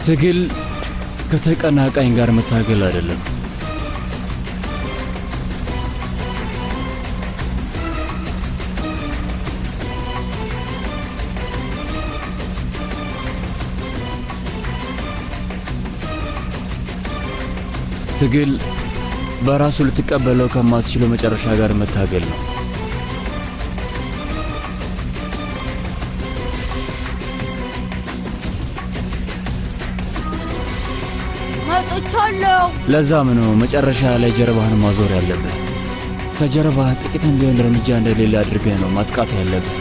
ትግል ከተቀናቃኝ ጋር መታገል አይደለም። ትግል በራሱ ልትቀበለው ከማትችለው መጨረሻ ጋር መታገል ነው። መጥቻለሁ። ለዛም ነው መጨረሻ ላይ ጀርባህን ማዞር ያለብህ። ከጀርባህ ጥቂትም ቢሆን እርምጃ እንደሌለ አድርገህ ነው ማጥቃት ያለብህ።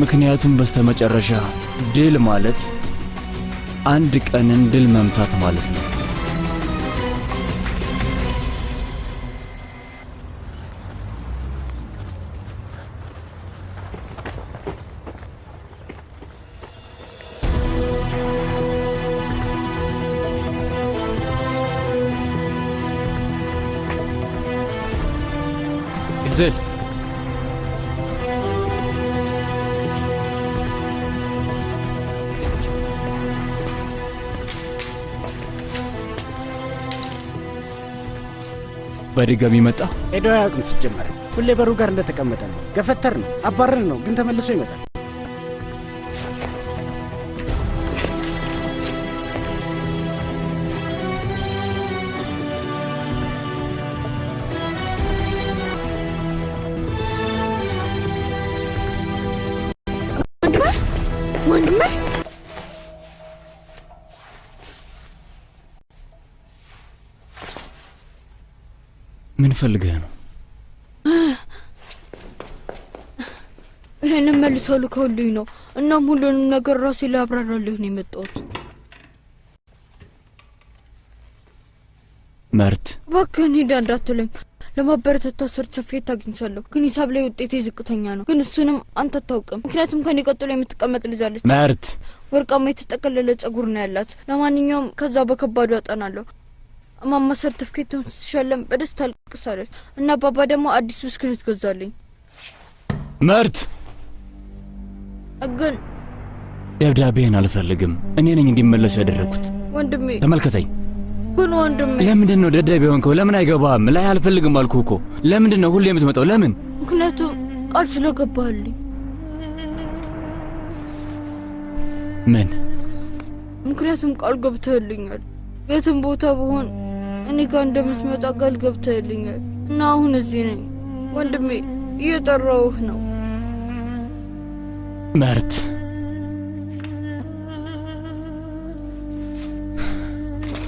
ምክንያቱም በስተመጨረሻ ድል ማለት አንድ ቀንን ድል መምታት ማለት ነው። ኢዜል በድጋሚ መጣ። ሄዶ አያውቅም። ሲጀመር ሁሌ በሩ ጋር እንደተቀመጠ ነው። ገፈተር ነው፣ አባረን ነው፣ ግን ተመልሶ ይመጣል። ወንድሜ ምን ፈልገህ ነው? ይሄንን መልሰው ልከውልኝ ነው። እናም ሁሉንም ነገር ራሴ ላይ አብራራልህ ነው የመጣሁት። መርት እባክህን ሂድ እንዳትለኝ። ለማበረታታት ሰርተፍኬት አግኝቻለሁ፣ ግን ሂሳብ ላይ ውጤቴ ዝቅተኛ ነው። ግን እሱንም አንተ አታውቅም፣ ምክንያቱም ከኔ ቀጥሎ የምትቀመጥ ልጅ አለች። መርት ወርቃማ የተጠቀለለ ጸጉር ነው ያላት። ለማንኛውም ከዛ በከባዱ አጠናለሁ። እማማ ሰርተፍኬቱን ስትሸለም በደስታ አልቅሳለች እና አባባ ደግሞ አዲስ ብስክሌት ገዛልኝ። መርት ግን ደብዳቤህን አልፈልግም። እኔ ነኝ እንዲመለሱ ያደረኩት። ወንድሜ ተመልከተኝ። ግን ወንድሜ ለምንድን ነው ደብዳቤ ሆንከው? ለምን አይገባም? ላይ አልፈልግም አልኩህ እኮ። ለምንድን ነው ሁሌ የምትመጣው? ለምን? ምክንያቱም ቃል ስለገባህልኝ። ምን? ምክንያቱም ቃል ገብተህልኛል። የትም ቦታ ብሆን እኔ ጋር እንደምትመጣ ቃል ገብተህልኛል እና አሁን እዚህ ነኝ ወንድሜ፣ እየጠራሁህ ነው። መርት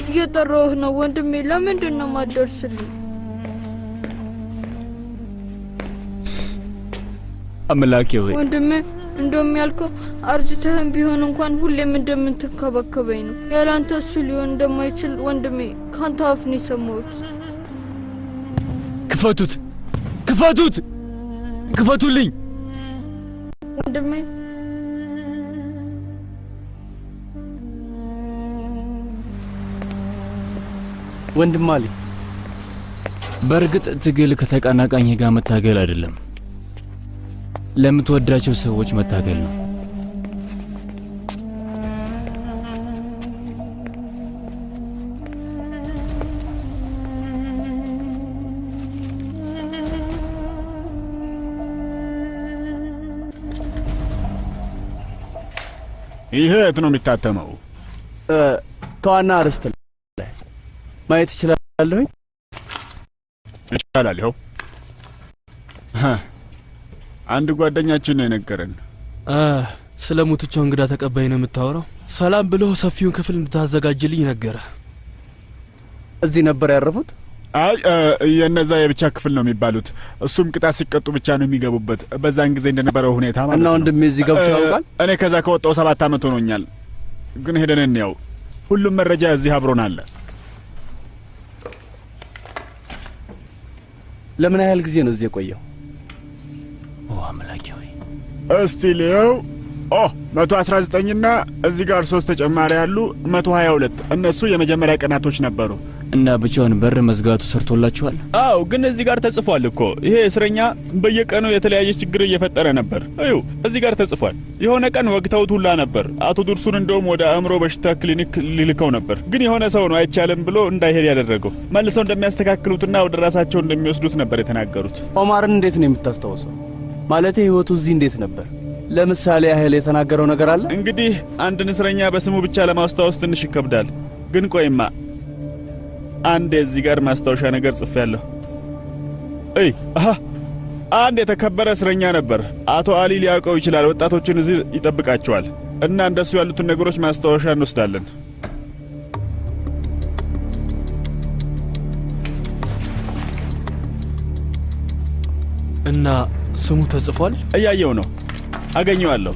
እየጠራሁህ ነው ወንድሜ። ለምንድን ነው የማትደርስልኝ? አምላኬ ሆይ ወንድሜ፣ እንደውም ያልከው አርጅተህም ቢሆን እንኳን ሁሌም እንደምትንከባከበኝ ነው። ያላንተ እሱ ሊሆን እንደማይችል ወንድሜ ካንተ አፍ ነው የሰማሁት። ክፈቱት! ክፈቱት! ክፈቱልኝ! ወንድሜ ወንድም አሊ፣ በእርግጥ ትግል ከተቀናቃኝ ጋር መታገል አይደለም፣ ለምትወዳቸው ሰዎች መታገል ነው። ይሄ የት ነው የሚታተመው? ከዋና አርዕስት ላይ ማየት እችላለሁ? ይቻላል። ይኸው አንድ ጓደኛችን ነው የነገረን። ስለ ሙትቻው እንግዳ ተቀባይ ነው የምታወራው? ሰላም ብሎ ሰፊውን ክፍል እንድታዘጋጅልኝ ነገረ። እዚህ ነበር ያረፉት? አይ የነዛ የብቻ ክፍል ነው የሚባሉት። እሱም ቅጣት ሲቀጡ ብቻ ነው የሚገቡበት። በዛን ጊዜ እንደነበረው ሁኔታ ማለት ነው። እና ወንድሜ እዚህ ገብቶ ያውቃል? እኔ ከዛ ከወጣው 7 ዓመት ሆኖኛል። ግን ሄደን እንየው። ሁሉም መረጃ እዚህ አብሮን አለ። ለምን ያህል ጊዜ ነው እዚህ የቆየው? ኦ አምላኬ ሆይ እስቲ ልየው። ኦ 119ና እዚህ ጋር 3 ተጨማሪ ያሉ 122 እነሱ የመጀመሪያ ቀናቶች ነበሩ። እና ብቻውን በር መዝጋቱ ሰርቶላችኋል? አው ግን እዚህ ጋር ተጽፏል እኮ ይሄ እስረኛ በየቀኑ የተለያየ ችግር እየፈጠረ ነበር። እዩ እዚህ ጋር ተጽፏል። የሆነ ቀን ወግተውት ሁላ ነበር። አቶ ዱርሱን እንደውም ወደ አእምሮ በሽታ ክሊኒክ ሊልከው ነበር። ግን የሆነ ሰው ነው አይቻልም ብሎ እንዳይሄድ ያደረገው። መልሰው እንደሚያስተካክሉትና ወደ ራሳቸው እንደሚወስዱት ነበር የተናገሩት። ኦማርን እንዴት ነው የምታስታውሰው? ማለት ህይወቱ እዚህ እንዴት ነበር? ለምሳሌ ያህል የተናገረው ነገር አለ? እንግዲህ አንድን እስረኛ በስሙ ብቻ ለማስታወስ ትንሽ ይከብዳል። ግን ቆይማ አንድ እዚህ ጋር ማስታወሻ ነገር ጽፌያለሁ። አንድ የተከበረ እስረኛ ነበር። አቶ አሊ ሊያውቀው ይችላል። ወጣቶችን እዚህ ይጠብቃቸዋል እና እንደሱ ያሉትን ነገሮች ማስታወሻ እንወስዳለን። እና ስሙ ተጽፏል? እያየው ነው። አገኘዋለሁ።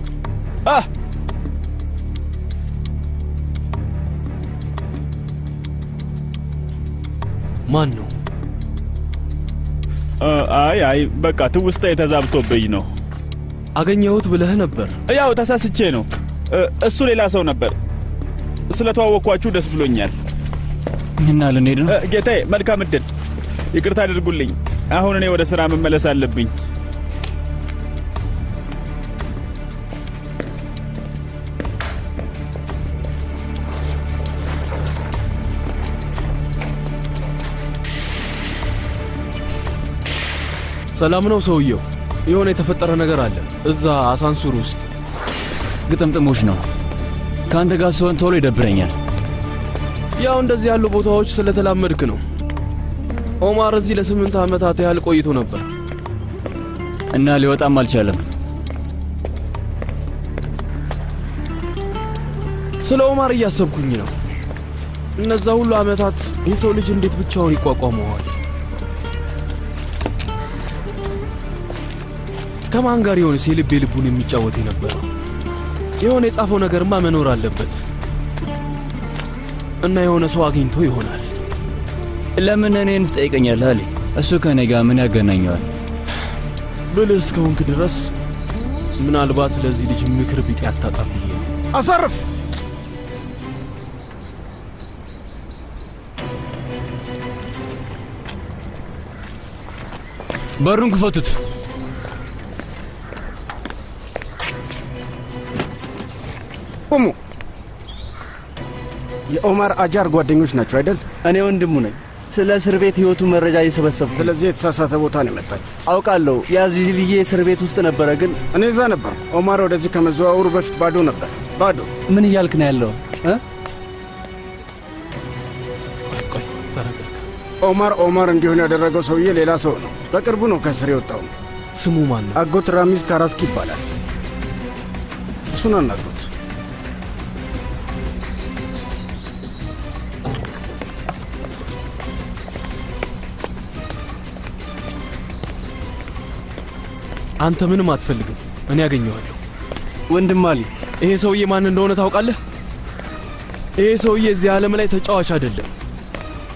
ማን ነው? አይ በቃ ትውስታ የተዛብቶብኝ ነው። አገኘሁት ብለህ ነበር? ያው ተሳስቼ ነው። እሱ ሌላ ሰው ነበር። ስለተዋወቅኳችሁ ደስ ብሎኛል። እና ልንሄድ ነው? ጌታዬ መልካም እድል። ይቅርታ አድርጉልኝ። አሁን እኔ ወደ ሥራ መመለስ አለብኝ። ሰላም ነው ሰውየው? የሆነ የተፈጠረ ነገር አለ እዛ አሳንሱር ውስጥ። ግጥምጥሞች ነው። ካንተ ጋር ስሆን ቶሎ ይደብረኛል። ያው እንደዚህ ያሉ ቦታዎች ስለተላመድክ ነው። ኦማር እዚህ ለ8 ዓመታት ያህል ቆይቶ ነበር እና ሊወጣም አልቻለም። ስለ ኦማር እያሰብኩኝ ነው። እነዛ ሁሉ ዓመታት የሰው ልጅ እንዴት ብቻውን ይቋቋመዋል? ከማን ጋር የሆነስ የልቤ ልቡን የሚጫወት የነበረው? የሆነ የጻፈው ነገርማ መኖር አለበት እና የሆነ ሰው አግኝቶ ይሆናል። ለምን እኔን ትጠይቀኛለህ አሊ? እሱ ከኔ ጋር ምን ያገናኘዋል? ብልህ እስከሆንክ ድረስ ምናልባት ለዚህ ልጅ ምክር ቢጤ አታጣም ብዬ ነው። አሳርፍ! በሩን ክፈቱት! ቁሙ! የኦማር አጃር ጓደኞች ናቸው አይደል? እኔ ወንድሙ ነኝ። ስለ እስር ቤት ህይወቱ መረጃ እየሰበሰብኩ። ስለዚህ የተሳሳተ ቦታ ነው የመጣችሁት። አውቃለሁ። ያዚልዬ እስር ቤት ውስጥ ነበረ፣ ግን እኔ እዛ ነበር። ኦማር ወደዚህ ከመዘዋወሩ በፊት ባዶ ነበር። ባዶ። ምን እያልክ ነው ያለው? ቆይ ተረጋጋ። ኦማር እንዲሆን ያደረገው ሰውዬ ሌላ ሰው ነው። በቅርቡ ነው ከእስር የወጣው። ስሙ ማን ነው? አጎት ራሚዝ ካራስኪ ይባላል። እሱን አናግሩት። አንተ ምንም አትፈልግም። እኔ ያገኘዋለሁ። ወንድም አሊ፣ ይሄ ሰውዬ ማን እንደሆነ ታውቃለህ? ይሄ ሰውዬ እዚህ ዓለም ላይ ተጫዋች አይደለም።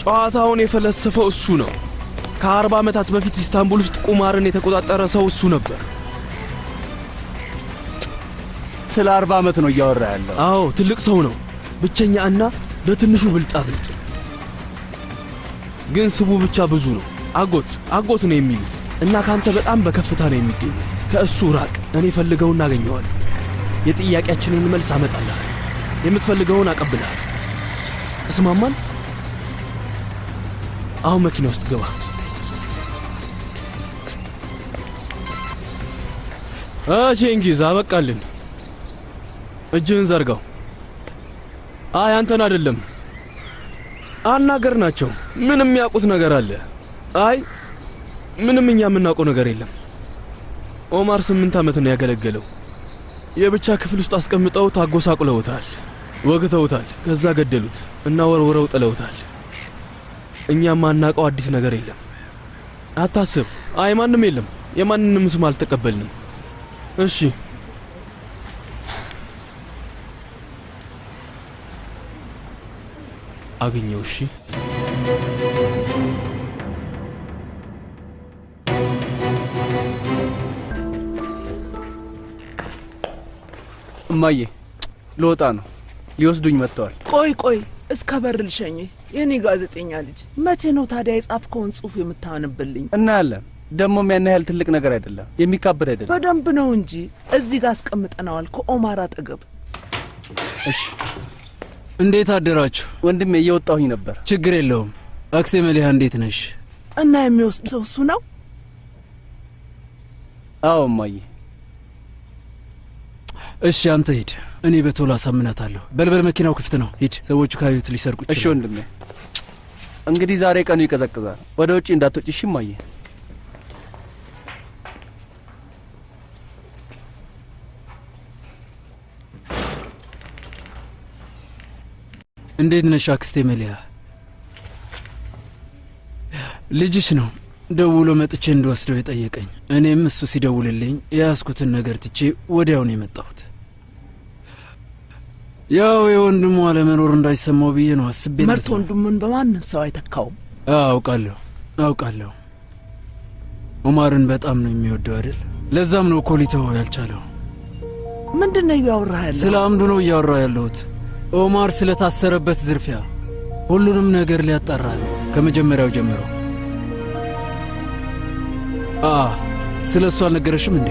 ጨዋታውን የፈለሰፈው እሱ ነው። ከ40 ዓመታት በፊት ኢስታንቡል ውስጥ ቁማርን የተቆጣጠረ ሰው እሱ ነበር። ስለ 40 ዓመት ነው እያወራ ያለው። አዎ ትልቅ ሰው ነው። ብቸኛ እና በትንሹ ብልጣብልጥ። ግን ስሙ ብቻ ብዙ ነው። አጎት ነው የሚሉት እና ካንተ በጣም በከፍታ ነው የሚገኘው። ከእሱ ራቅ። እኔ ፈልገው እናገኘዋለሁ። የጥያቄያችንን መልስ አመጣልሃል። የምትፈልገውን አቀብልሃል። ተስማማን? አሁን መኪና ውስጥ ግባ። ቼንጊዝ አበቃልን። እጅህን ዘርጋው። አይ አንተን አይደለም፣ አናገር ናቸው። ምንም የሚያውቁት ነገር አለ? አይ ምንም እኛ የምናውቀው ነገር የለም። ኦማር 8 ዓመት ነው ያገለገለው። የብቻ ክፍል ውስጥ አስቀምጠው ታጎሳቁለውታል፣ ወግተውታል፣ ከዛ ገደሉት እና ወርውረው ጥለውታል። እኛ የማናውቀው አዲስ ነገር የለም። አታስብ። አይ ማንም የለም። የማንንም ስም አልተቀበልንም። እሺ አገኘው። እሺ እማዬ ልወጣ ነው። ሊወስዱኝ መጥተዋል። ቆይ እስከ በር ልሸኝህ። የኔ ጋዜጠኛ ልጅ መቼ ነው ታዲያ የጻፍከውን ጽሑፍ የምታነብልኝ? እናያለን። ደሞም ያን ያህል ትልቅ ነገር አይደለም፣ የሚካበድ አይደለም። በደንብ ነው እንጂ እዚህ ጋር አስቀምጠነዋል ከኦማር አጠገብ። እሺ እንዴት አደራችሁ? ወንድሜ እየወጣሁኝ ነበር። ችግር የለውም። አክስቴ መሊሃ እንዴት ነሽ? እና የሚወስድ ሰው እሱ ነው? አዎ እማዬ። እሺ አንተ ሂድ፣ እኔ በቶሎ አሳምናታለሁ። በልበል፣ መኪናው ክፍት ነው። ሂድ፣ ሰዎቹ ካዩት ሊሰርቁ ይችላል። እሺ ወንድሜ። እንግዲህ ዛሬ ቀኑ ይቀዘቅዛል። ወደ ውጪ እንዳትወጪ እሺ እማዬ። እንዴት ነሽ አክስቴ መሊሃ? ልጅሽ ነው ደውሎ መጥቼ እንድወስደው የጠየቀኝ። እኔም እሱ ሲደውልልኝ የያዝኩትን ነገር ትቼ ወዲያውን የመጣሁት። ያው የወንድሙ አለመኖር እንዳይሰማው ብዬ ነው አስቤ። መርት ወንድሙን በማንም ሰው አይተካውም። አውቃለሁ። ኦማርን በጣም ነው የሚወደው አይደል? ለዛም ነው እኮ ሊተወው ያልቻለው። ምንድን ነው እያወራህ ያለኸው? ስለ አምዱ ነው እያወራሁ ያለሁት። ኦማር ስለታሰረበት ዝርፊያ ሁሉንም ነገር ሊያጣራ ነው ከመጀመሪያው ጀምሮ። ስለ እሱ አልነገረሽም እንዴ?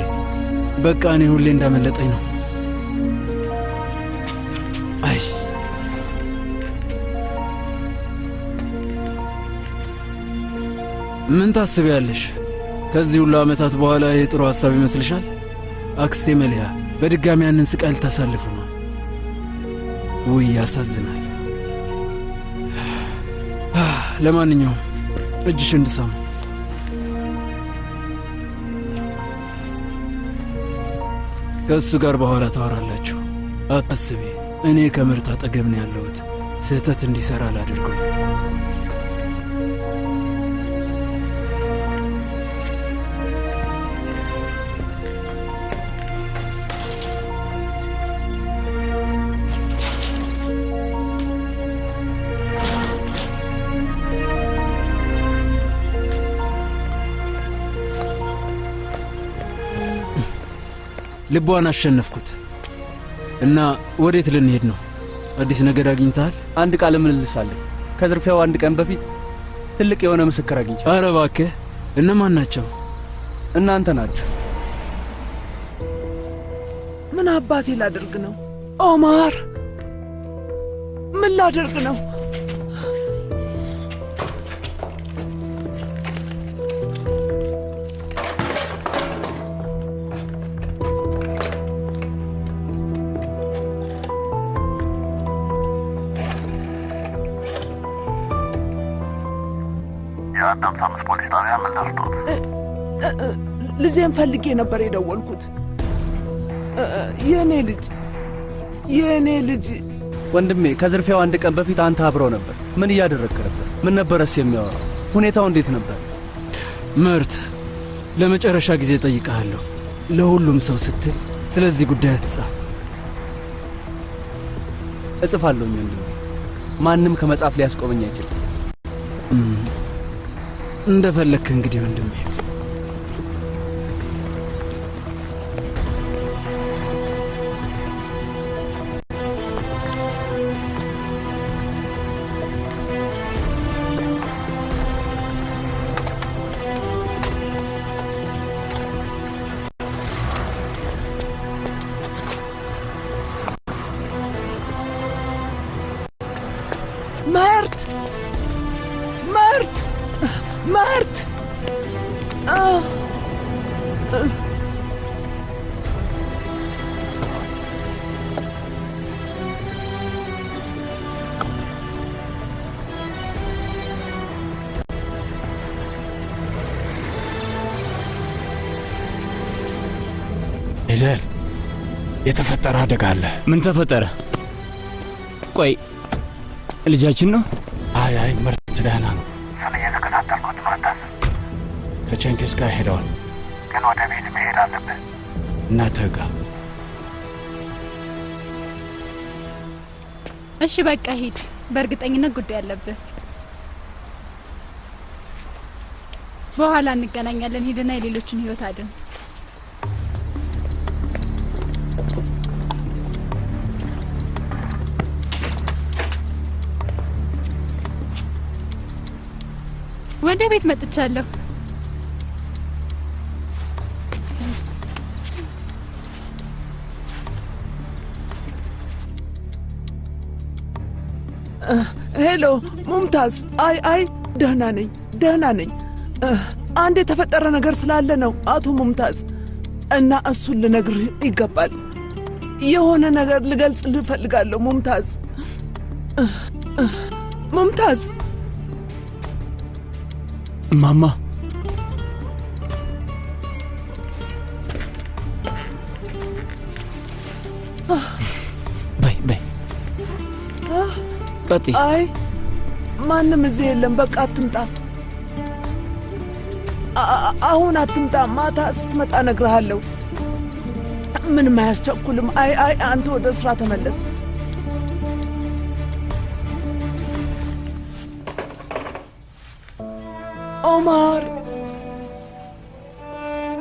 በቃ እኔ ሁሌ እንዳመለጠኝ ነው። አይ ምን ታስቢያለሽ? ከዚህ ሁሉ ዓመታት በኋላ ይሄ ጥሩ ሐሳብ ይመስልሻል? አክስቴ መሊሃ በድጋሚ ያንን ስቃይ ልታሳልፉ ነው። ውይ ያሳዝናል። ለማንኛውም እጅሽ እንድሳም። ከእሱ ጋር በኋላ ታወራላችሁ። አታስቢ፣ እኔ ከምርት አጠገብ ነው ያለሁት። ስህተት እንዲሠራ አላደርገው። ልቧን አሸነፍኩት እና ወዴት ልንሄድ ነው? አዲስ ነገር አግኝተሃል? አንድ ቃል ምልልሳለሁ። ከዝርፊያው አንድ ቀን በፊት ትልቅ የሆነ ምስክር አግኝቻለሁ። ኧረ እባክህ! እነማን ናቸው? እናንተ ናችሁ። ምን አባቴ ላደርግ ነው? ኦማር ምን ላደርግ ነው? የአዳምሳምስ ፖሊስ ጣቢያ ምን ደርሶት? ልጄን ፈልጌ ነበር የደወልኩት። የእኔ ልጅ ወንድሜ፣ ከዝርፊያው አንድ ቀን በፊት አንተ አብረው ነበር። ምን እያደረግክ ነበር? ምን ነበረስ የሚያወራው? ሁኔታው እንዴት ነበር? መርት፣ ለመጨረሻ ጊዜ ጠይቀሃለሁ። ለሁሉም ሰው ስትል ስለዚህ ጉዳይ አትጻፍ። እጽፋለሁ ወንድሜ። ማንም ከመጻፍ ሊያስቆመኝ አይችልም። እንደፈለግህ እንግዲህ ወንድሜ። መርት ኢዘል፣ የተፈጠረ አደጋ አለ። ምን ተፈጠረ? ቆይ ልጃችን ነው? አይ መርት ደህና ነው። እሱን እየተከታተልኩት መርዳት። ከቼንኪስ ጋር ሄደዋል። ግን ወደ ቤት መሄድ አለብህ። እናትህ ጋር። እሺ በቃ ሂድ። በእርግጠኝነት ጉዳይ አለብህ። በኋላ እንገናኛለን። ሂድና የሌሎችን ህይወት አድን። ቤት መጥቻለሁ። ሄሎ ሙምታዝ። አይ ደህና ነኝ። አንድ የተፈጠረ ነገር ስላለ ነው አቶ ሙምታዝ፣ እና እሱን ልነግርህ ይገባል። የሆነ ነገር ልገልጽልህ እፈልጋለሁ ሙምታዝ። ሙምታዝ ማማ በይ ቀጥይ። አይ ማንም እዚህ የለም። በቃ አትምጣ፣ አሁን አትምጣ። ማታ ስትመጣ እነግርሃለሁ። ምንም አያስቸኩልም። አይ አንተ ወደ ስራ ተመለስ።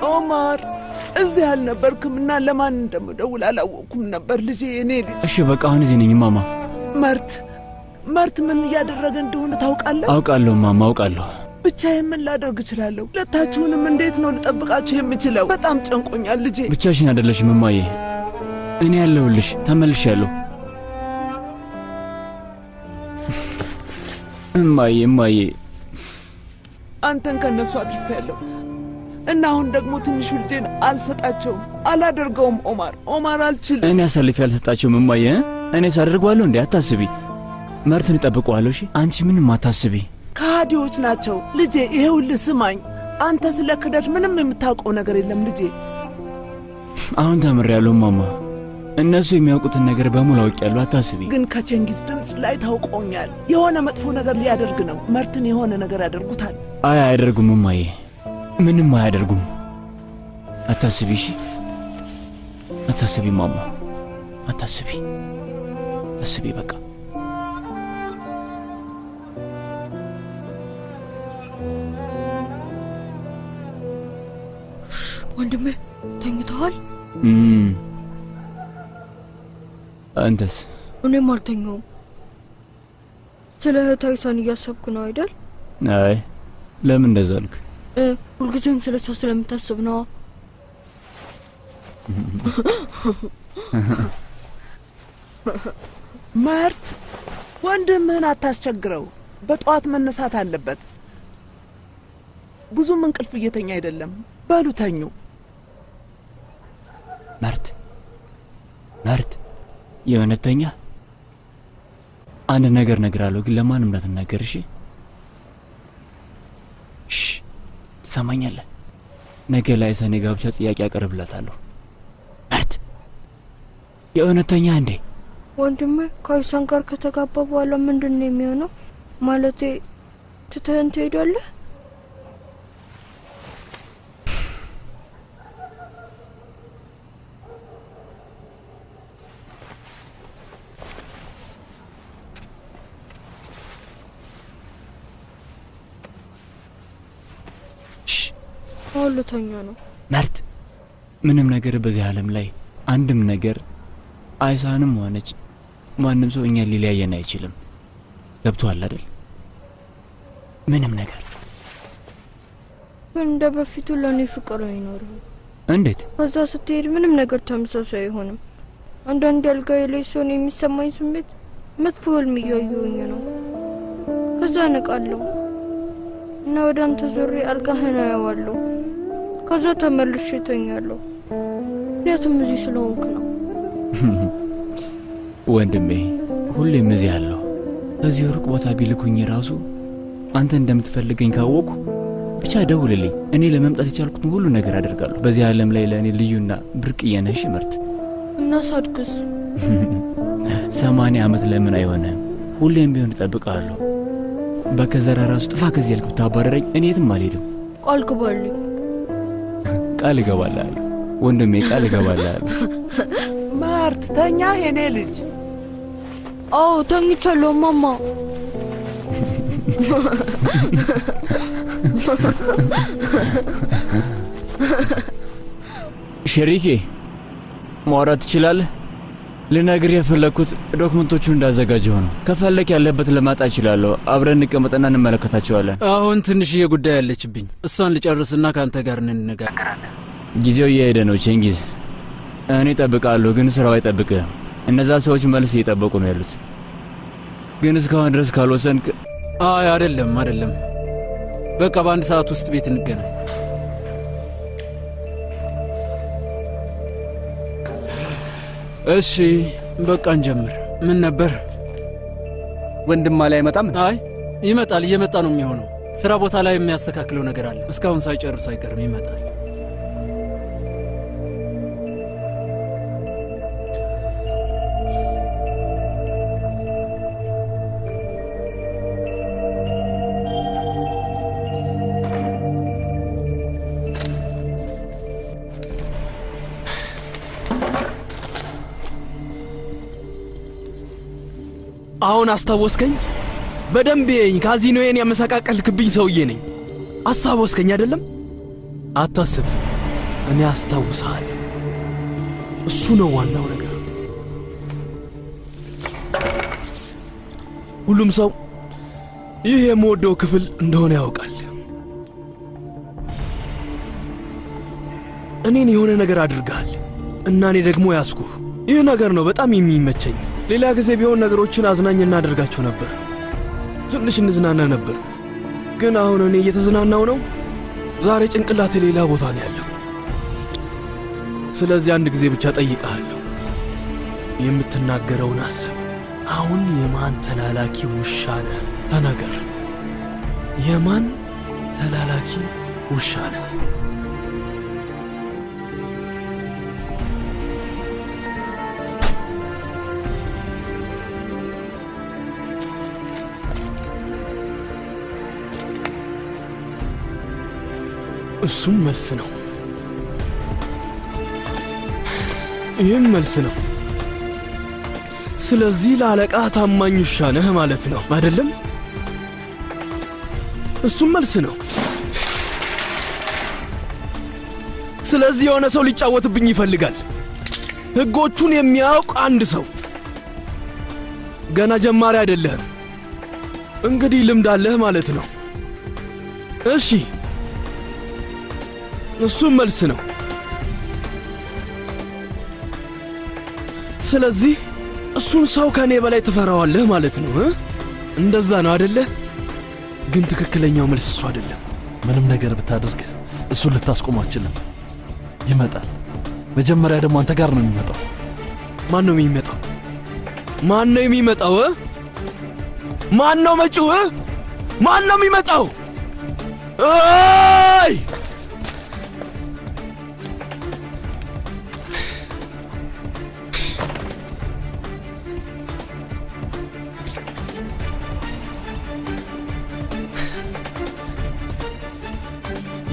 ኦማር እዚህ አልነበርክም እና ለማን እንደምደውል አላወቅኩም ነበር ልጄ። እኔ ልጅ። እሺ በቃ አሁን እዚህ ነኝ ማማ። መርት ምን እያደረገ እንደሆነ ታውቃለህ? አውቃለሁ ማማ አውቃለሁ። ብቻዬን ምን ላደርግ እችላለሁ? ሁለታችሁንም እንዴት ነው ልጠብቃችሁ የምችለው? በጣም ጨንቆኛል ልጄ። ብቻሽን አይደለሽም እማዬ፣ እኔ ያለሁልሽ። ተመልሻለሁ እማዬ። አንተን ከነሱ አትርፌያለሁ እና አሁን ደግሞ ትንሹ ልጄን አልሰጣቸውም፣ አላደርገውም። ኦማር አልችልም። እኔ አሳልፌ አልሰጣቸውም እማዬ። እኔ ሳደርገዋለሁ እንዴ? አታስቢ፣ መርትን እጠብቀዋለሁ። እሺ አንቺ ምንም አታስቢ። ከሃዲዎች ናቸው ልጄ። ይኸውልህ ስማኝ፣ አንተ ስለ ክደት ምንም የምታውቀው ነገር የለም ልጄ። አሁን ተምሬያለሁ ማማ። እነሱ የሚያውቁትን ነገር በሙሉ አውቄያለሁ። አታስቢ። ግን ከቼንጊዝ ድምፅ ላይ ታውቀውኛል። የሆነ መጥፎ ነገር ሊያደርግ ነው። መርትን የሆነ ነገር ያደርጉታል። አይ አያደርጉም እማዬ፣ ምንም አያደርጉም። አታስቢ። እሺ አታስቢ ማማ፣ አታስቢ በቃ። ወንድሜ ተኝተዋል? አንተስ? እኔም አልተኛውም። ስለ እህታይሳን እያሰብኩ ነው አይደል? አይ ለምን እንደዛ አልክ? ሁልጊዜም ስለ እሷ ስለምታስብ ነው። መርት ወንድምህን አታስቸግረው። በጠዋት መነሳት አለበት። ብዙም እንቅልፍ እየተኛ አይደለም። በሉ ተኙ። መርት የእውነተኛ አንድ ነገር እነግርሃለሁ፣ ግን ለማንም እንዳትናገር እሺ? ትሰማኛለህ? ነገ ላይ ሰኔ ጋብቻ ጥያቄ አቀርብላታለሁ። መርት የእውነተኛ እንዴ? ወንድሜ ከአይሳን ጋር ከተጋባ በኋላ ምንድን ነው የሚሆነው? ማለቴ ትተኸን ትሄዳለህ? ሁለተኛ ነው መርት። ምንም ነገር በዚህ ዓለም ላይ አንድም ነገር አይሳንም ሆነች ማንም ሰው እኛን ሊለያየን አይችልም። ገብቶሃል አይደል? ምንም ነገር ግን እንደ በፊቱ ለእኔ ፍቅር አይኖርም። እንዴት? ከዛ ስትሄድ ምንም ነገር ተመሳሳይ አይሆንም። አንዳንድ አልጋዬ ላይ ሲሆን የሚሰማኝ ስሜት መጥፎ ህልም እያየሁኝ ነው። ከዛ ነቃለሁ እና ወደ አንተ ዞሬ አልጋህን አየዋለሁ። ከዛ ተመልሼ እተኛለሁ። ምክንያቱም እዚህ ስለሆንክ ነው። ወንድሜ ሁሌም እዚህ አለሁ። እዚህ ሩቅ ቦታ ቢልኩኝ ራሱ አንተ እንደምትፈልገኝ ካወቁ ብቻ ደውልልኝ። እኔ ለመምጣት የቻልኩትን ሁሉ ነገር አደርጋለሁ። በዚህ ዓለም ላይ ለእኔ ልዩና ብርቅዬ ነሽ መርት። እና ሳድግስ 80 ዓመት ለምን አይሆንም? ሁሌም ቢሆን እጠብቅሃለሁ። በከዘራ ራሱ ጥፋ ከዚህ ያልክ ብታባረረኝ እኔ የትም አልሄድም። ቃል ግባልኝ። ቃል እገባልሃለሁ ወንድሜ፣ ቃል እገባልሃለሁ። መርት ተኛ የኔ ልጅ። አዎ ተኝቻለሁ ማማ። ሸሪኬ ማውራት ትችላለህ? ልነግር የፈለኩት ዶክመንቶቹ እንዳዘጋጀው ነው። ከፈለክ ያለበት ለማጣ እችላለሁ። አብረን እንቀመጥና እንመለከታቸዋለን። አሁን ትንሽዬ ጉዳይ አለችብኝ። እሷን ልጨርስና ካንተ ጋር እንነጋገራለን። ጊዜው እየሄደ ነው ቼንጊዝ። እኔ እጠብቃለሁ፣ ግን ስራው አይጠብቅህም። እነዛ ሰዎች መልስ እየጠበቁ ነው ያሉት። ግን እስካሁን ድረስ ካልወሰንክ... አይ አይደለም። በቃ በአንድ ሰዓት ውስጥ ቤት እንገናኝ። እሺ በቃ እንጀምር። ምን ነበር? ወንድማ ላይ አይመጣም? አይ ይመጣል፣ እየመጣ ነው የሚሆነው። ስራ ቦታ ላይ የሚያስተካክለው ነገር አለ። እስካሁን ሳይጨርስ አይቀርም፣ ይመጣል። አሁን አስታወስከኝ? በደንብ የኝ ካዚኖዬን ያመሰቃቀልክብኝ ሰውዬ ነኝ። አስታወስከኝ አይደለም? አታስብ፣ እኔ አስታውስሃለሁ። እሱ ነው ዋናው ነገር። ሁሉም ሰው ይህ የምወደው ክፍል እንደሆነ ያውቃል። እኔን የሆነ ነገር አድርገሃል እና እኔ ደግሞ ያስኩህ። ይህ ነገር ነው በጣም የሚመቸኝ። ሌላ ጊዜ ቢሆን ነገሮችን አዝናኝ እናደርጋቸው ነበር፣ ትንሽ እንዝናና ነበር። ግን አሁን እኔ እየተዝናናው ነው። ዛሬ ጭንቅላቴ ሌላ ቦታ ነው ያለው። ስለዚህ አንድ ጊዜ ብቻ ጠይቀሃለሁ፣ የምትናገረውን አስብ። አሁን የማን ተላላኪ ውሻ ነህ? ተናገር። የማን ተላላኪ ውሻ ነህ? እሱም መልስ ነው። ይህም መልስ ነው። ስለዚህ ለአለቃ ታማኝ ውሻ ነህ ማለት ነው አይደለም? እሱም መልስ ነው። ስለዚህ የሆነ ሰው ሊጫወትብኝ ይፈልጋል። ሕጎቹን የሚያውቅ አንድ ሰው። ገና ጀማሪ አይደለህም። እንግዲህ ልምድ አለህ ማለት ነው። እሺ፣ እሱም መልስ ነው። ስለዚህ እሱን ሰው ከኔ በላይ ትፈራዋለህ ማለት ነው። እንደዛ ነው አይደለ? ግን ትክክለኛው መልስ እሱ አይደለም። ምንም ነገር ብታደርግ እሱን ልታስቆም አትችልም። ይመጣል። መጀመሪያ ደግሞ አንተ ጋር ነው የሚመጣው። ማን ነው የሚመጣው? ማን ነው የሚመጣው? ማን ነው መጪው? ማን ነው የሚመጣው? አይ!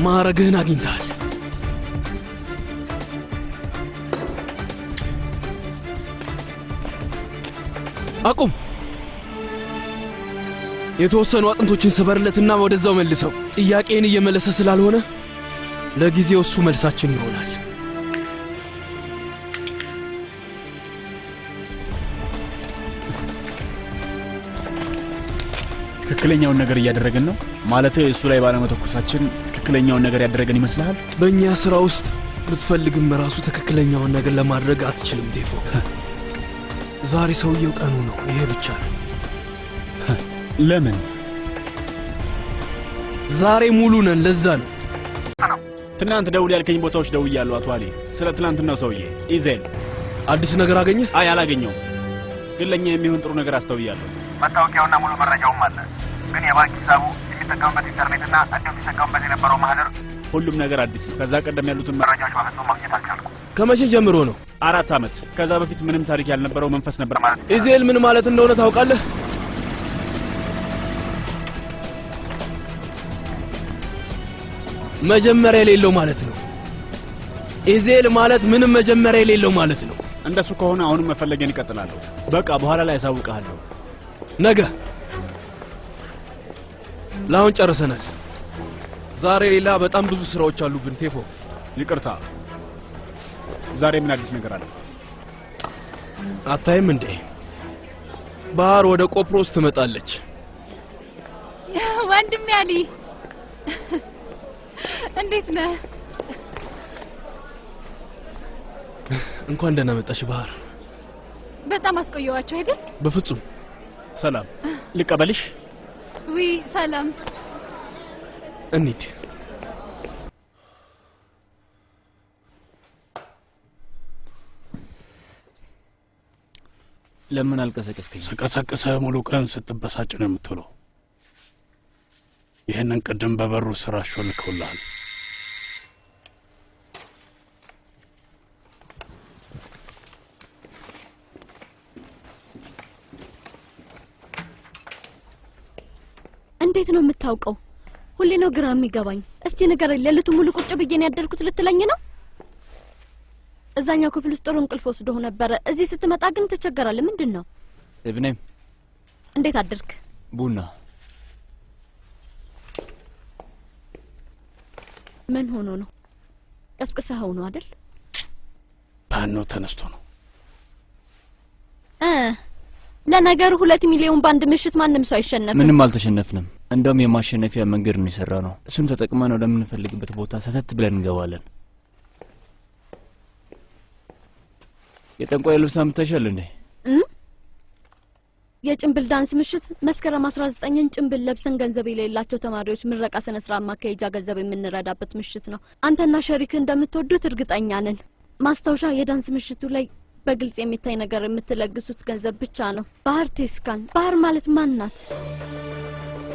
ማዕረግህን አግኝተሃል። አቁም። የተወሰኑ አጥንቶችን ስበርለትና ወደዛው መልሰው። ጥያቄን እየመለሰ ስላልሆነ ለጊዜው እሱ መልሳችን ይሆናል። ትክክለኛውን ነገር እያደረገን ነው ማለት? እሱ ላይ ባለመተኮሳችን ትክክለኛውን ነገር ያደረገን ይመስልሃል? በእኛ ሥራ ውስጥ ብትፈልግም ራሱ ትክክለኛውን ነገር ለማድረግ አትችልም ቴፎ። ዛሬ ሰውየው ቀኑ ነው። ይሄ ብቻ ነው። ለምን? ዛሬ ሙሉ ነን። ለዛ ነው። ትናንት ደውል ያልከኝ ቦታዎች ደውያለሁ አቶ አሊ። ስለ ትናንትናው ሰውዬ ኢዜል አዲስ ነገር አገኘህ? አይ አላገኘው፣ ግን ለእኛ የሚሆን ጥሩ ነገር አስተውያለሁ። መታወቂያውና ሙሉ መረጃውም አለ። ግን የባንክ ሂሳቡ፣ የሚጠቀሙበት ኢንተርኔትና እንዲሁም ሲጠቀሙበት የነበረው ማህደር፣ ሁሉም ነገር አዲስ ነው። ከዛ ቀደም ያሉትን መረጃዎች በፍጹም ማግኘት አልቻልኩም። ከመቼ ጀምሮ ነው? 4 ዓመት። ከዛ በፊት ምንም ታሪክ ያልነበረው መንፈስ ነበር ማለት ነው። ኢዜል ምን ማለት እንደሆነ ታውቃለህ? መጀመሪያ የሌለው ማለት ነው። ኢዜል ማለት ምንም መጀመሪያ የሌለው ማለት ነው። እንደሱ ከሆነ አሁንም መፈለገን ይቀጥላለሁ። በቃ በኋላ ላይ ያሳውቅሃለሁ። ነገ። ለአሁን ጨርሰናል። ዛሬ ሌላ በጣም ብዙ ስራዎች አሉብን ቴፎ። ይቅርታ። ዛሬ ምን አዲስ ነገር አለ? አታይም እንዴ? ባህር ወደ ቆጵሮስ ትመጣለች። ወንድሜ አሊ እንዴት ነህ? እንኳን ደህና መጣሽ ባህር። በጣም አስቆየዋቸው አይደል? በፍጹም። ሰላም ልቀበልሽ? ዊ ሰላም። እንሂድ። ለምን አልቀሰቀስከኝ? ስቀሰቅስህ ሙሉ ቀን ስትበሳጭ ነው የምትውለው። ይህንን ቅድም በበሩ ስራ ሾልከውልሃል። እንዴት ነው የምታውቀው? ሁሌ ነው ግራ የሚገባኝ። እስቲ ንገረኝ። ሌሊቱ ሙሉ ቁጭ ብዬ ነው ያደርኩት ልትለኝ ነው? እዛኛው ክፍል ውስጥ ጥሩ እንቅልፍ ወስዶህ ነበረ። እዚህ ስትመጣ ግን ትቸገራለህ። ምንድነው? እብኔም እንዴት አደርክ? ቡና ምን ሆኖ ነው? ቀስቅሰኸው ነው አይደል? ባነው ተነስቶ ነው። ለነገሩ 2 ሚሊዮን ባንድ ምሽት ማንም ሰው አይሸነፍም። ምንም አልተሸነፍንም። እንደውም የማሸነፊያ መንገድ ነው የሰራነው። እሱን ተጠቅመን ወደምንፈልግበት ቦታ ሰተት ብለን እንገባለን። የጠንቋይ ልብስ አምጥተሻል እንዴ? የጭንብል ዳንስ ምሽት መስከረም 19ን ጭንብል ለብሰን ገንዘብ የሌላቸው ተማሪዎች ምረቃ ስነ ስርዓት ማካሄጃ ገንዘብ የምንረዳበት ምሽት ነው። አንተና ሸሪክ እንደምትወዱት እርግጠኛ ነን። ማስታወሻ የዳንስ ምሽቱ ላይ በግልጽ የሚታይ ነገር የምትለግሱት ገንዘብ ብቻ ነው። ባህር ቴስካን። ባህር ማለት ማን ናት?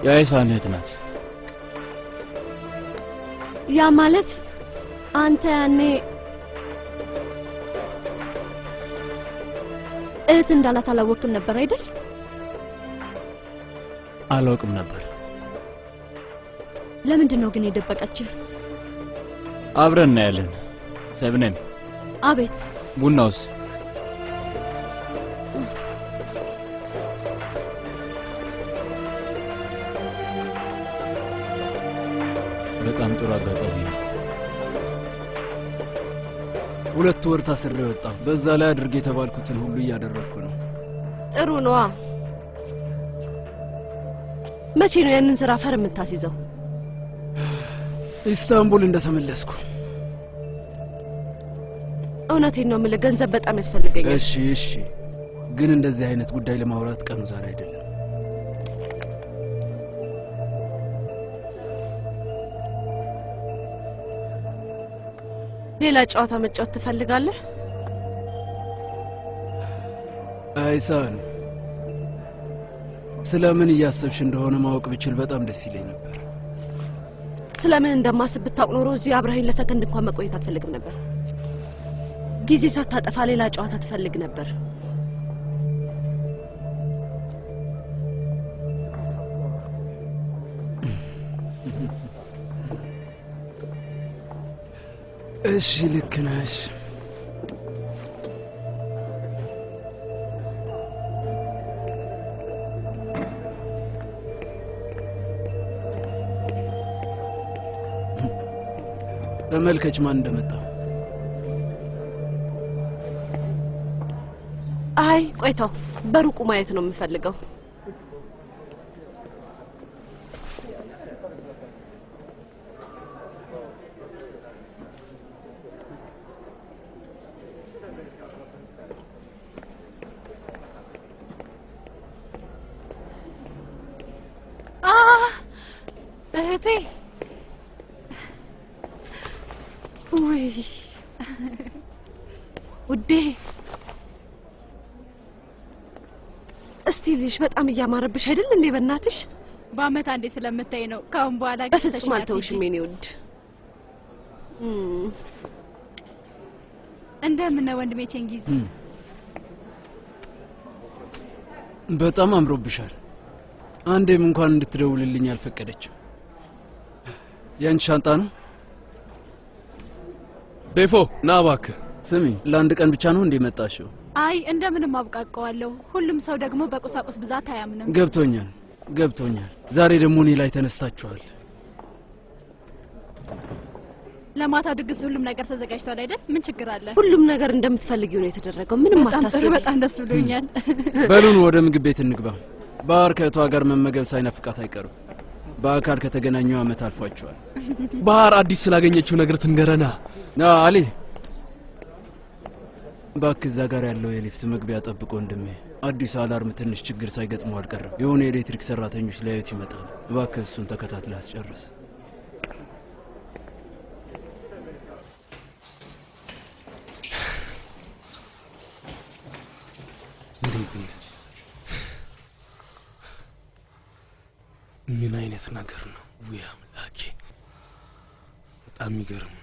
የአይሳን እህት ናት። ያ ማለት አንተ ያኔ እህት እንዳላት አላወቅም ነበር አይደል? አላውቅም ነበር። ለምንድን ነው ግን የደበቀችህ? አብረን እናያለን። ሰብነም። አቤት። ቡናውስ? በጣም ጥሩ አጋጣሚ ነው። 2 ወር ታስሬ ወጣሁ። በዛ ላይ አድርጌ የተባልኩትን ሁሉ እያደረግኩ ነው። ጥሩ ነዋ። መቼ ነው ያንን ስራ ፈር የምታስይዘው? ኢስታንቡል እንደተመለስኩ። እውነቴን ነው የምልህ፣ ገንዘብ በጣም ያስፈልገኛል። እሺ፣ ግን እንደዚህ አይነት ጉዳይ ለማውራት ቀኑ ዛሬ አይደለም። ሌላ ጨዋታ መጫወት ትፈልጋለህ? አይሳን፣ ስለምን እያሰብሽ እንደሆነ ማወቅ ብችል በጣም ደስ ይለኝ ነበር። ስለምን እንደማስብ ብታውቅ ኖሮ እዚህ አብረኸኝ ለሰከንድ እንኳን መቆየት አትፈልግም ነበር። ጊዜ ሳታጠፋ ሌላ ጨዋታ ትፈልግ ነበር። እሺ፣ ልክ ነሽ። ተመልከች ማን እንደመጣ። አይ ቆይተው፣ በሩቁ ማየት ነው የምፈልገው። እህቴ ውይ ውዴ፣ እስቲ ልሽ በጣም እያማረብሽ አይደል እንዴ? በእናትሽ በአመት አንዴ ስለምታይ ነው። ካሁን በኋላ ግን በፍጹም አልተውሽም የኔ ውድ። እንደምን ወንድሜ ቼንጊዝ? በጣም አምሮብሻል። አንዴም እንኳን እንድትደውልልኝ አልፈቀደችም። ያንቺ ሻንጣ ነው? ዴፎ ና እባክህ። ስሚ፣ ለአንድ ቀን ብቻ ነው እንዴ መጣሽው? አይ እንደምንም አብቃቀዋለሁ። ሁሉም ሰው ደግሞ በቁሳቁስ ብዛት አያምንም። ገብቶኛል። ዛሬ ደግሞ እኔ ላይ ተነስታችኋል። ለማታ ድግስ ሁሉም ነገር ተዘጋጅቷል አይደል? ምን ችግር አለ? ሁሉም ነገር እንደምትፈልጊው ነው የተደረገው። ምንም አታስቢ። በጣም ደስ ብሎኛል። በሉን ወደ ምግብ ቤት እንግባ። ባህር ከእቷ ጋር መመገብ ሳይናፍቃት አይቀርም። በአካል ከተገናኙ ዓመት አልፏቸዋል። ባህር አዲስ ስላገኘችው ነገር ትንገረና። አሊ እባክህ እዛ ጋር ያለው የሊፍት መግቢያ ጠብቆ ወንድሜ። አዲስ አላርም ትንሽ ችግር ሳይገጥመው አልቀረም። የሆነ የኤሌክትሪክ ሰራተኞች ሊያዩት ይመጣሉ። እባክህ እሱን ተከታትለህ አስጨርስ። ምን አይነት ነገር ነው? ውይ አምላኬ፣ በጣም ይገርም።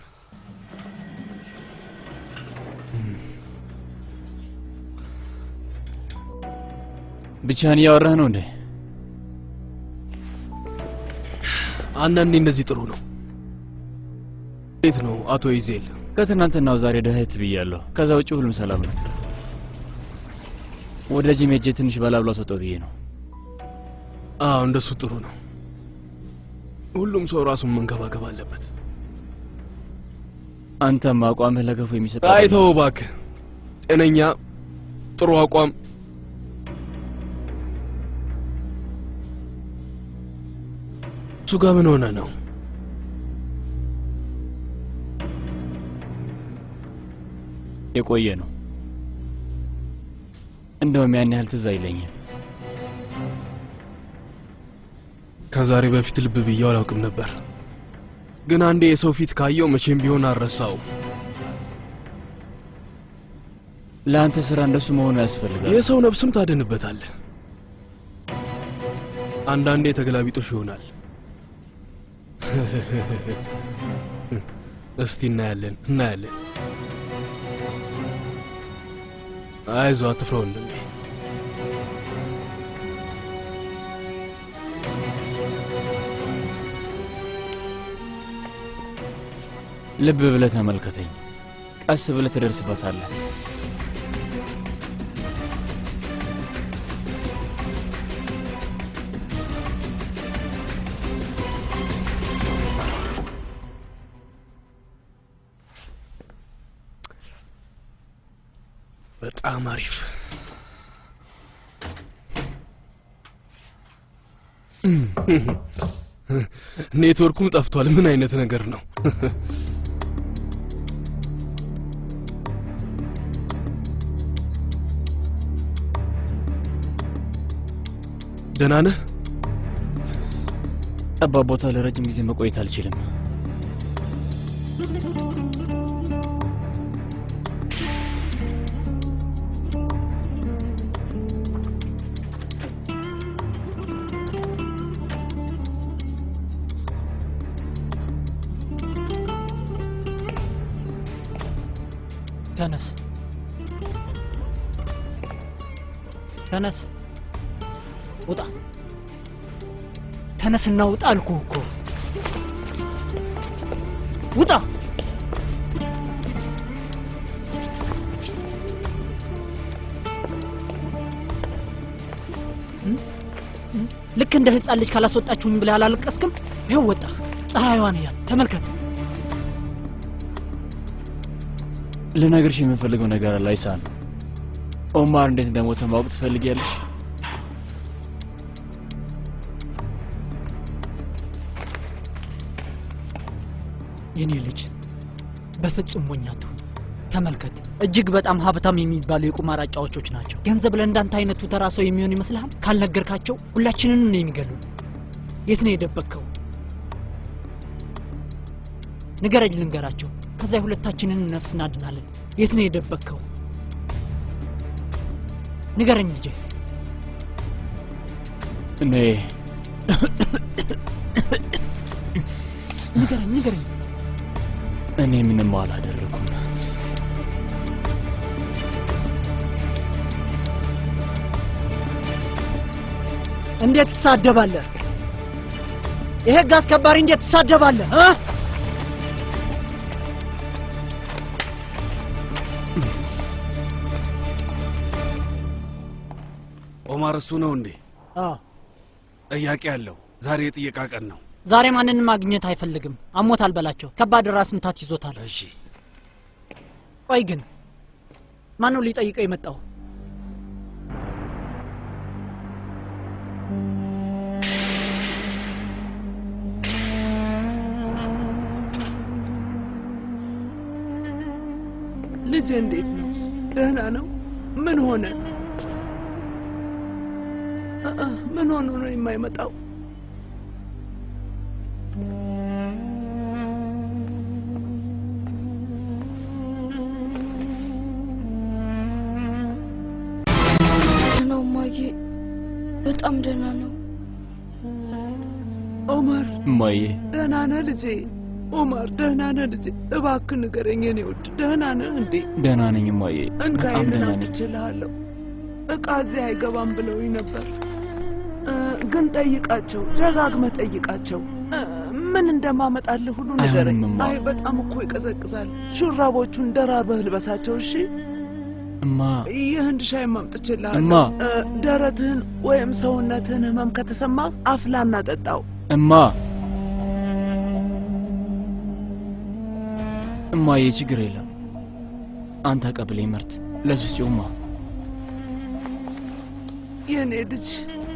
ብቻህን እያወራህ ነው እንዴ? አንዳንዴ እንደዚህ ጥሩ ነው። እንዴት ነው አቶ ይዜል? ከትናንትናው ዛሬ ደህት ብያለሁ። ከዛ ውጭ ሁሉም ሰላም ነው። ወደ ጂም ሄጄ ትንሽ በላብላ ወጣው ብዬ ነው። እንደሱ ጥሩ ነው። ሁሉም ሰው ራሱን መንከባከብ አለበት። አንተም አቋምህ ለገፉ የሚሰጥ አይተው እባክህ። ጤነኛ ጥሩ አቋም እሱ ጋር ምን ሆነ ነው? የቆየ ነው። እንደውም ያን ያህል ትዝ አይለኝም። ከዛሬ በፊት ልብ ብዬው አላውቅም ነበር፣ ግን አንዴ የሰው ፊት ካየው መቼም ቢሆን አልረሳውም። ለአንተ ስራ እንደሱ መሆኑ ያስፈልጋል። የሰው ነፍስም ታድንበታለህ። አንዳንዴ ተገላቢጦሽ ይሆናል። እስቲ እናያለን። አይዞህ አትፍራ ወንድሜ። ልብ ብለህ ተመልከተኝ። ቀስ ብለህ ትደርስበታለህ። በጣም አሪፍ። ኔትወርኩም ጠፍቷል። ምን አይነት ነገር ነው? ደህና ነህ? ጠባብ ቦታ ለረጅም ጊዜ መቆየት አልችልም። ተነስ ተነስ፣ ውጣ። ተነስና ውጣ አልኩህ እኮ። ውጣ። ልክ እንደ ህፃን ልጅ ካላስወጣችሁኝ ብለህ አላለቀስክም? ይኸው ወጣህ። ፀሐይዋን እያት ተመልከት። ልነግርሽ የምፈልገው ነገር አለ አይሳን። ኦማር እንዴት እንደሞተ ማወቅ ትፈልጊያለሽ? የኔ ልጅ በፍጹም ሞኝ አትሁን። ተመልከት፣ እጅግ በጣም ሀብታም የሚባሉ የቁማር አጫዋቾች ናቸው። ገንዘብ ለእንዳንተ አይነቱ ተራ ሰው የሚሆን ይመስልሃል? ካልነገርካቸው ሁላችንን ነው የሚገሉን። የት ነው የደበቅከው? ንገረኝ፣ ልንገራቸው። ከዛ ሁለታችንን ነፍስ እናድናለን። የት ነው የደበቅከው? ንገረኝ ልጄ። እኔ ንገረኝ። እኔ ምንም አላደረኩም። እንዴት ትሳደባለህ? የህግ አስከባሪ እንዴት ትሳደባለህ? ኦማር እሱ ነው እንዴ? አዎ። ጥያቄ አለው። ዛሬ የጥየቃ ቀን ነው። ዛሬ ማንንም ማግኘት አይፈልግም። አሞታል በላቸው። ከባድ ራስ ምታት ይዞታል። እሺ ቆይ ግን ማን ነው ሊጠይቀው የመጣው? ልጅ እንዴት ነው? ደህና ነው? ምን ሆነ? ምን ሆኖ ነው የማይመጣው? ነው ማዬ፣ በጣም ደህና ነው። ኦማር ማዬ ደህና ነህ ልጄ? ኦማር ደህና ነህ ልጄ? እባክህ ንገረኝ የኔ ውድ፣ ደህና ነህ እንዴ? ደህና ነኝ ማዬ፣ እንካ በጣም ይሄንን ደህና ነኝ። አምጥቼልሃለሁ። እቃ እዚህ አይገባም ብለውኝ ነበር፣ ግን ጠይቃቸው፣ ደጋግመህ ጠይቃቸው። ምን እንደማመጣልህ ሁሉ ንገረኝ። አይሆንም እማ። አይ በጣም እኮ ይቀዘቅዛል። ሹራቦቹን ደራርበህ ልበሳቸው እሺ? እማ የህንድ ሻይ አምጥቼልሃለሁ። እማ። ደረትህን ወይም ሰውነትህን ህመም ከተሰማ አፍላና ጠጣው። እማ እማዬ ችግር የለም። አንተ ቀብለኝ መርት ለሱስ ጮማ የኔ ልጅ፣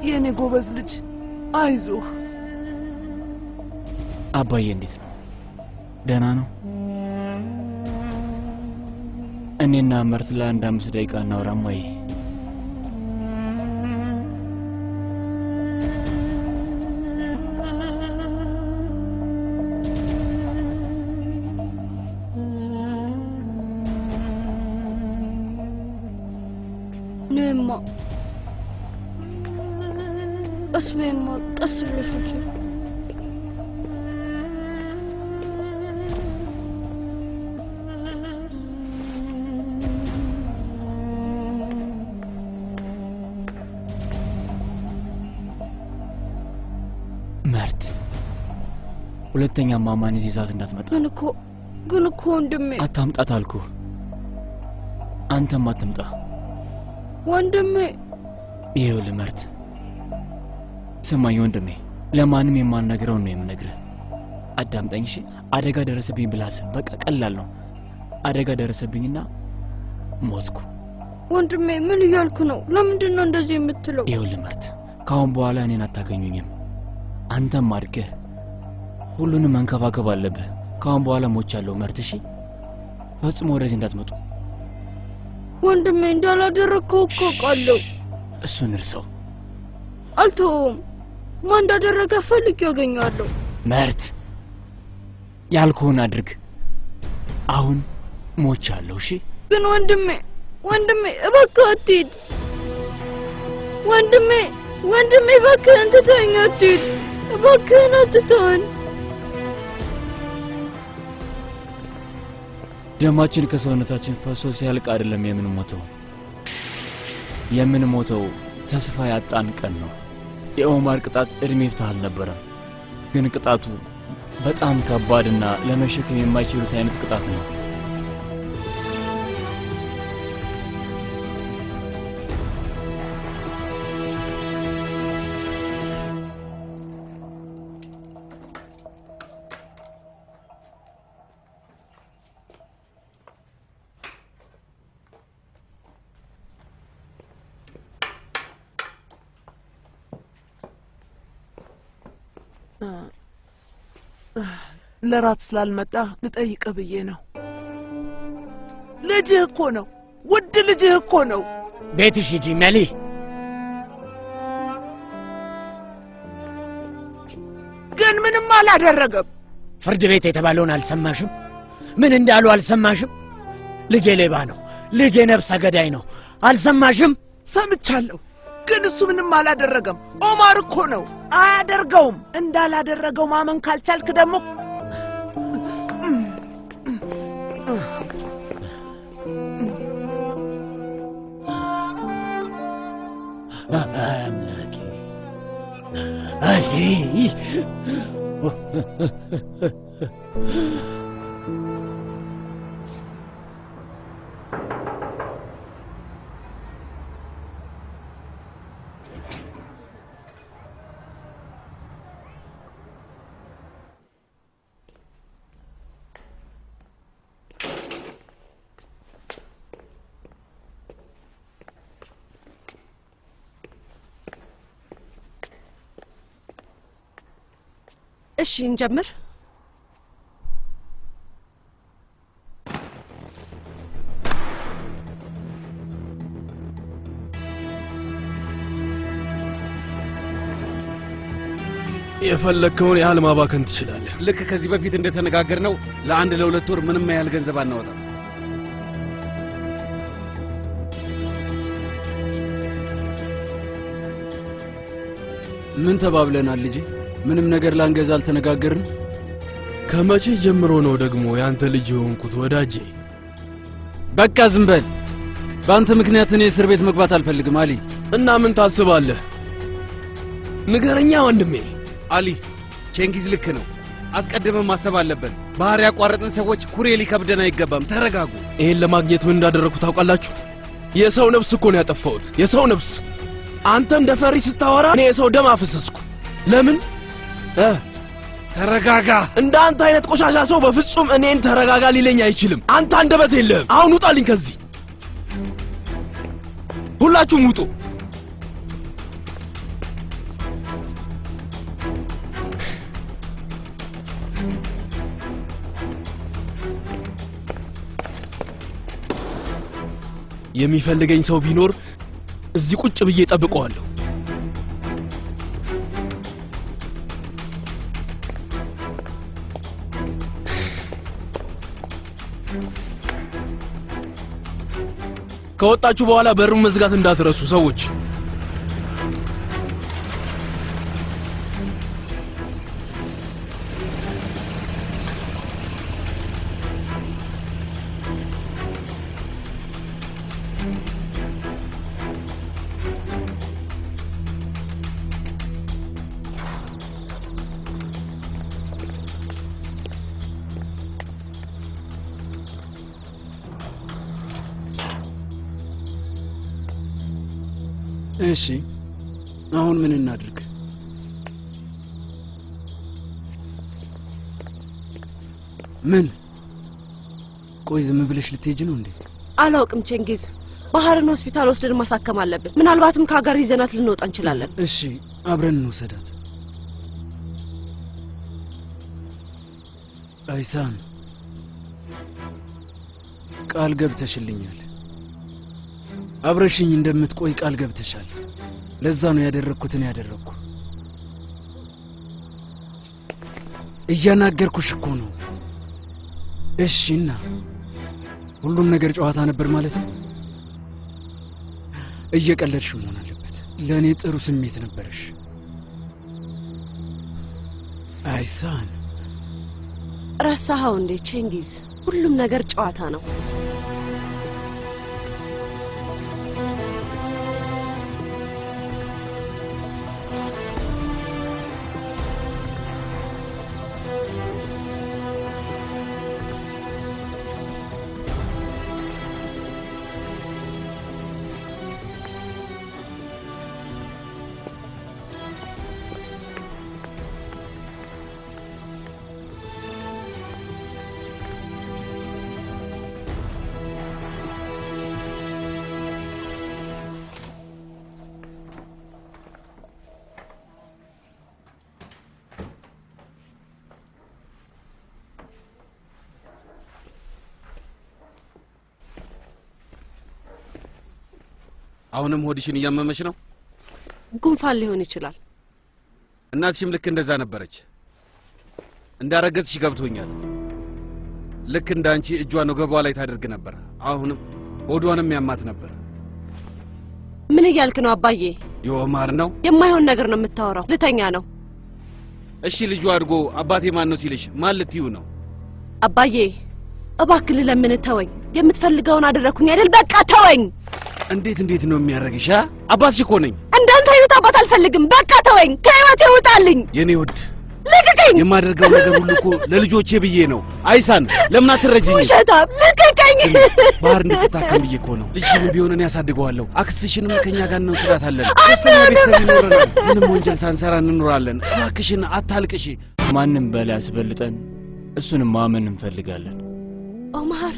የኔ ጎበዝ ልጅ፣ አይዞህ። አባዬ እንዴት ነው? ደህና ነው? እኔና መርት ለአንድ 5 ደቂቃ እናውራ እማዬ። ነማ ቀስ በይማ፣ ቀስ ብለሽ ውጪ። መርት ሁለተኛ ማማን ይዛት እንዳትመጣ። ግን እኮ ወንድሜ አታምጣት አልኩህ። አንተም አትምጣ ወንድሜ። ይኸውልህ መርት ስማኝ ወንድሜ፣ ለማንም የማልነግረውን ነው የምነግርህ። አዳምጠኝ እሺ? አደጋ ደረሰብኝ ብለህ አስብ። በቃ ቀላል ነው። አደጋ ደረሰብኝና ሞትኩ። ወንድሜ ምን እያልኩ ነው? ለምንድን ነው እንደዚህ የምትለው? ይኸውልህ መርት፣ ካሁን በኋላ እኔን አታገኙኝም። አንተም አድገህ ሁሉንም መንከባከብ አለብህ። ካሁን በኋላ ሞቻለሁ መርት። እሺ? ፈጽሞ ወደዚህ እንዳትመጡ ወንድሜ። እንዳላደረግከው እኮ አውቃለሁ። እሱን እርሰው። አልተውም። ማን እንዳደረገ ፈልጌ ያገኘዋለሁ። መርት ያልኩህን አድርግ። አሁን ሞቻለሁ። እሺ? ግን ወንድሜ እባክህ አትሂድ። ወንድሜ እባክህን ትተኸኝ አትሂድ። እባክህን አትተወን። ደማችን ከሰውነታችን ፈሶ ሲያልቅ አይደለም የምንሞተው ተስፋ ያጣን ቀን ነው። የኦማር ቅጣት እድሜ ፍትህ አልነበረም፣ ግን ቅጣቱ በጣም ከባድና ለመሸከም የማይችሉት አይነት ቅጣት ነው። ለራት ስላልመጣ ልጠይቅህ ብዬ ነው። ልጅህ እኮ ነው፣ ውድ ልጅህ እኮ ነው። ቤትሽ ሂጂ መሊ። ግን ምንም አላደረገም። ፍርድ ቤት የተባለውን አልሰማሽም? ምን እንዳሉ አልሰማሽም? ልጄ ሌባ ነው፣ ልጄ ነፍሰ ገዳይ ነው። አልሰማሽም? ሰምቻለሁ፣ ግን እሱ ምንም አላደረገም። ኦማር እኮ ነው። አያደርገውም። እንዳላደረገው ማመን ካልቻልክ ደግሞ አምላኬ አይ እሺ እንጀምር። የፈለከውን ያህል ማባከን ትችላለህ። ልክ ከዚህ በፊት እንደተነጋገርነው ለአንድ ለሁለት ወር ምንም ያህል ገንዘብ አናወጣም። ምን ተባብለናል ልጄ? ምንም ነገር ላንገዛ አልተነጋገርን? ከመቼ ጀምሮ ነው ደግሞ ያንተ ልጅ የሆንኩት ወዳጄ? በቃ ዝም በል። በአንተ ምክንያት እኔ እስር ቤት መግባት አልፈልግም አሊ። እና ምን ታስባለህ? ንገረኛ ወንድሜ። አሊ ቼንጊዝ ልክ ነው። አስቀድመን ማሰብ አለብን። ባህር ያቋረጥን ሰዎች ኩሬ ሊከብደን አይገባም። ተረጋጉ። ይሄን ለማግኘት ምን እንዳደረኩ ታውቃላችሁ? የሰው ነፍስ እኮ ነው ያጠፋሁት። የሰው ነፍስ። አንተ እንደ ፈሪ ስታወራ እኔ የሰው ደም አፈሰስኩ። ለምን? ተረጋጋ። እንደ አንተ አይነት ቆሻሻ ሰው በፍጹም እኔን ተረጋጋ ሊለኝ አይችልም። አንተ አንደበት የለህም። አሁን ውጣልኝ ከዚህ። ሁላችሁም ውጡ። የሚፈልገኝ ሰው ቢኖር እዚህ ቁጭ ብዬ ጠብቀዋለሁ። ከወጣችሁ በኋላ በሩን መዝጋት እንዳትረሱ ሰዎች። እሺ አሁን ምን እናድርግ? ምን? ቆይ ዝም ብለሽ ልትሄጂ ነው እንዴ? አላውቅም ቼንጊዝ። ባህርን ሆስፒታል ወስደን ማሳከም አለብን። ምናልባትም ከሀገር ይዘናት ልንወጣ እንችላለን። እሺ አብረን እንውሰዳት። አይሳን ቃል ገብተሽልኛል። አብረሽኝ እንደምትቆይ ቃል ገብተሻል። ለዛ ነው ያደረኩትን ያደረኩ። እያናገርኩሽ እኮ ነው። እሺና ሁሉም ነገር ጨዋታ ነበር ማለት ነው? እየቀለድሽ መሆን አለበት። ለእኔ ጥሩ ስሜት ነበረሽ አይሳን። ረሳኸው እንዴ ቼንጊዝ? ሁሉም ነገር ጨዋታ ነው። አሁንም ሆድሽን እያመመሽ ነው? ጉንፋን ሊሆን ይችላል። እናትሽም ልክ እንደዛ ነበረች። እንዳረገዝሽ ገብቶኛል። ልክ እንዳንቺ እጇን ወገቧ ላይ ታደርግ ነበር። አሁንም ሆዷንም ያማት ነበር። ምን እያልክ ነው አባዬ? የኦማር ነው። የማይሆን ነገር ነው የምታወራው። ልተኛ ነው። እሺ ልጁ አድጎ አባቴ ማን ነው ሲልሽ ማን ልትዩ ነው? አባዬ እባክህ ለምን ተወኝ። የምትፈልገውን አደረኩኝ አይደል? በቃ ተወኝ። እንዴት ነው የሚያረግሽ? አባትሽ እኮ ነኝ። እንዳንተ አይነት አባት አልፈልግም። በቃ ተወኝ። ከህይወቴ ውጣልኝ። የኔ ውድ ልቀቀኝ። የማደርገው ነገር ሁሉ እኮ ለልጆቼ ብዬ ነው። አይሳን ለምን አትረጂኝ? ውሸታም፣ ልቀቀኝ። ባህር እንድትታከም ብዬ እኮ ነው። ልጅሽንም ቢሆን እኔ ያሳድገዋለሁ። አክስትሽንም ከኛ ጋር እንወስዳታለን። ቤተሰብ ይኖረናል። ምንም ወንጀል ሳንሰራ እንኖራለን። እባክሽን አታልቅሽ። ማንም በላይ አስበልጠን እሱንም ማመን እንፈልጋለን። ኦማር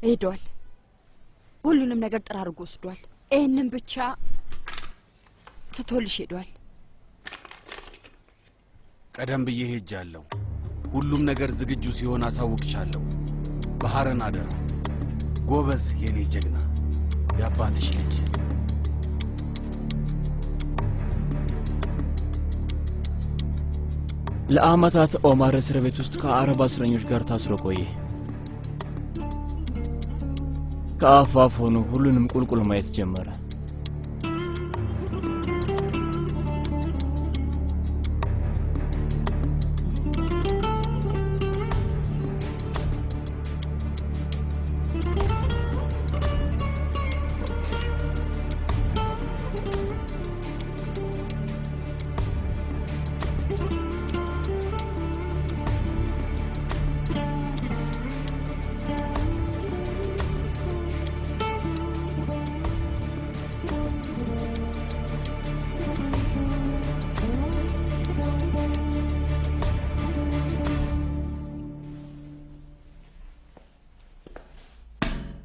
ሄዷል። ሁሉንም ነገር ጠራርጎ ወስዷል። ይህንን ብቻ ትቶልሽ ሄዷል። ቀደም ብዬ ሄጃለሁ። ሁሉም ነገር ዝግጁ ሲሆን አሳውቅሻለሁ። ባህርን አደራ። ጎበዝ የኔ ጀግና፣ የአባትሽ ልጅ። ለአመታት ኦማር እስር ቤት ውስጥ ከ40 እስረኞች ጋር ታስሮ ቆየ። ከአፋፍ ሆኖ ሁሉንም ቁልቁል ማየት ጀመረ።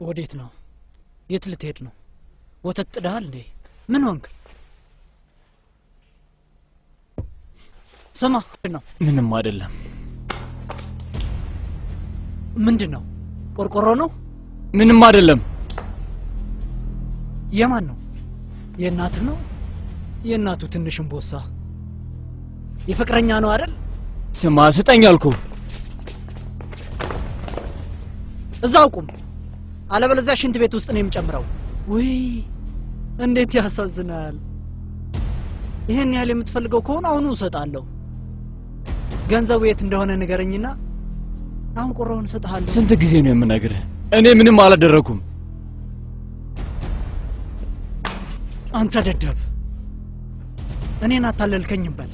ወዴት ነው? የት ልትሄድ ነው? ወተት ጥደሃል እንዴ? ምን ሆንክ? ስማ ነው። ምንም አይደለም። ምንድን ነው? ቆርቆሮ ነው? ምንም አይደለም። የማን ነው? የእናትህ ነው? የእናቱ ትንሽ እምቦሳ የፍቅረኛ ነው አይደል? ስማ ስጠኝ አልኩህ። እዛው ቁም፣ አለበለዚያ ሽንት ቤት ውስጥ ነው የምጨምረው። ውይ እንዴት ያሳዝናል። ይሄን ያህል የምትፈልገው ከሆነ አሁኑ እሰጣለሁ። ገንዘቡ የት እንደሆነ ንገረኝና አሁን ቆራውን እሰጥሃለሁ። ስንት ጊዜ ነው የምነግርህ? እኔ ምንም አላደረኩም። አንተ ደደብ፣ እኔን አታለልከኝ በል።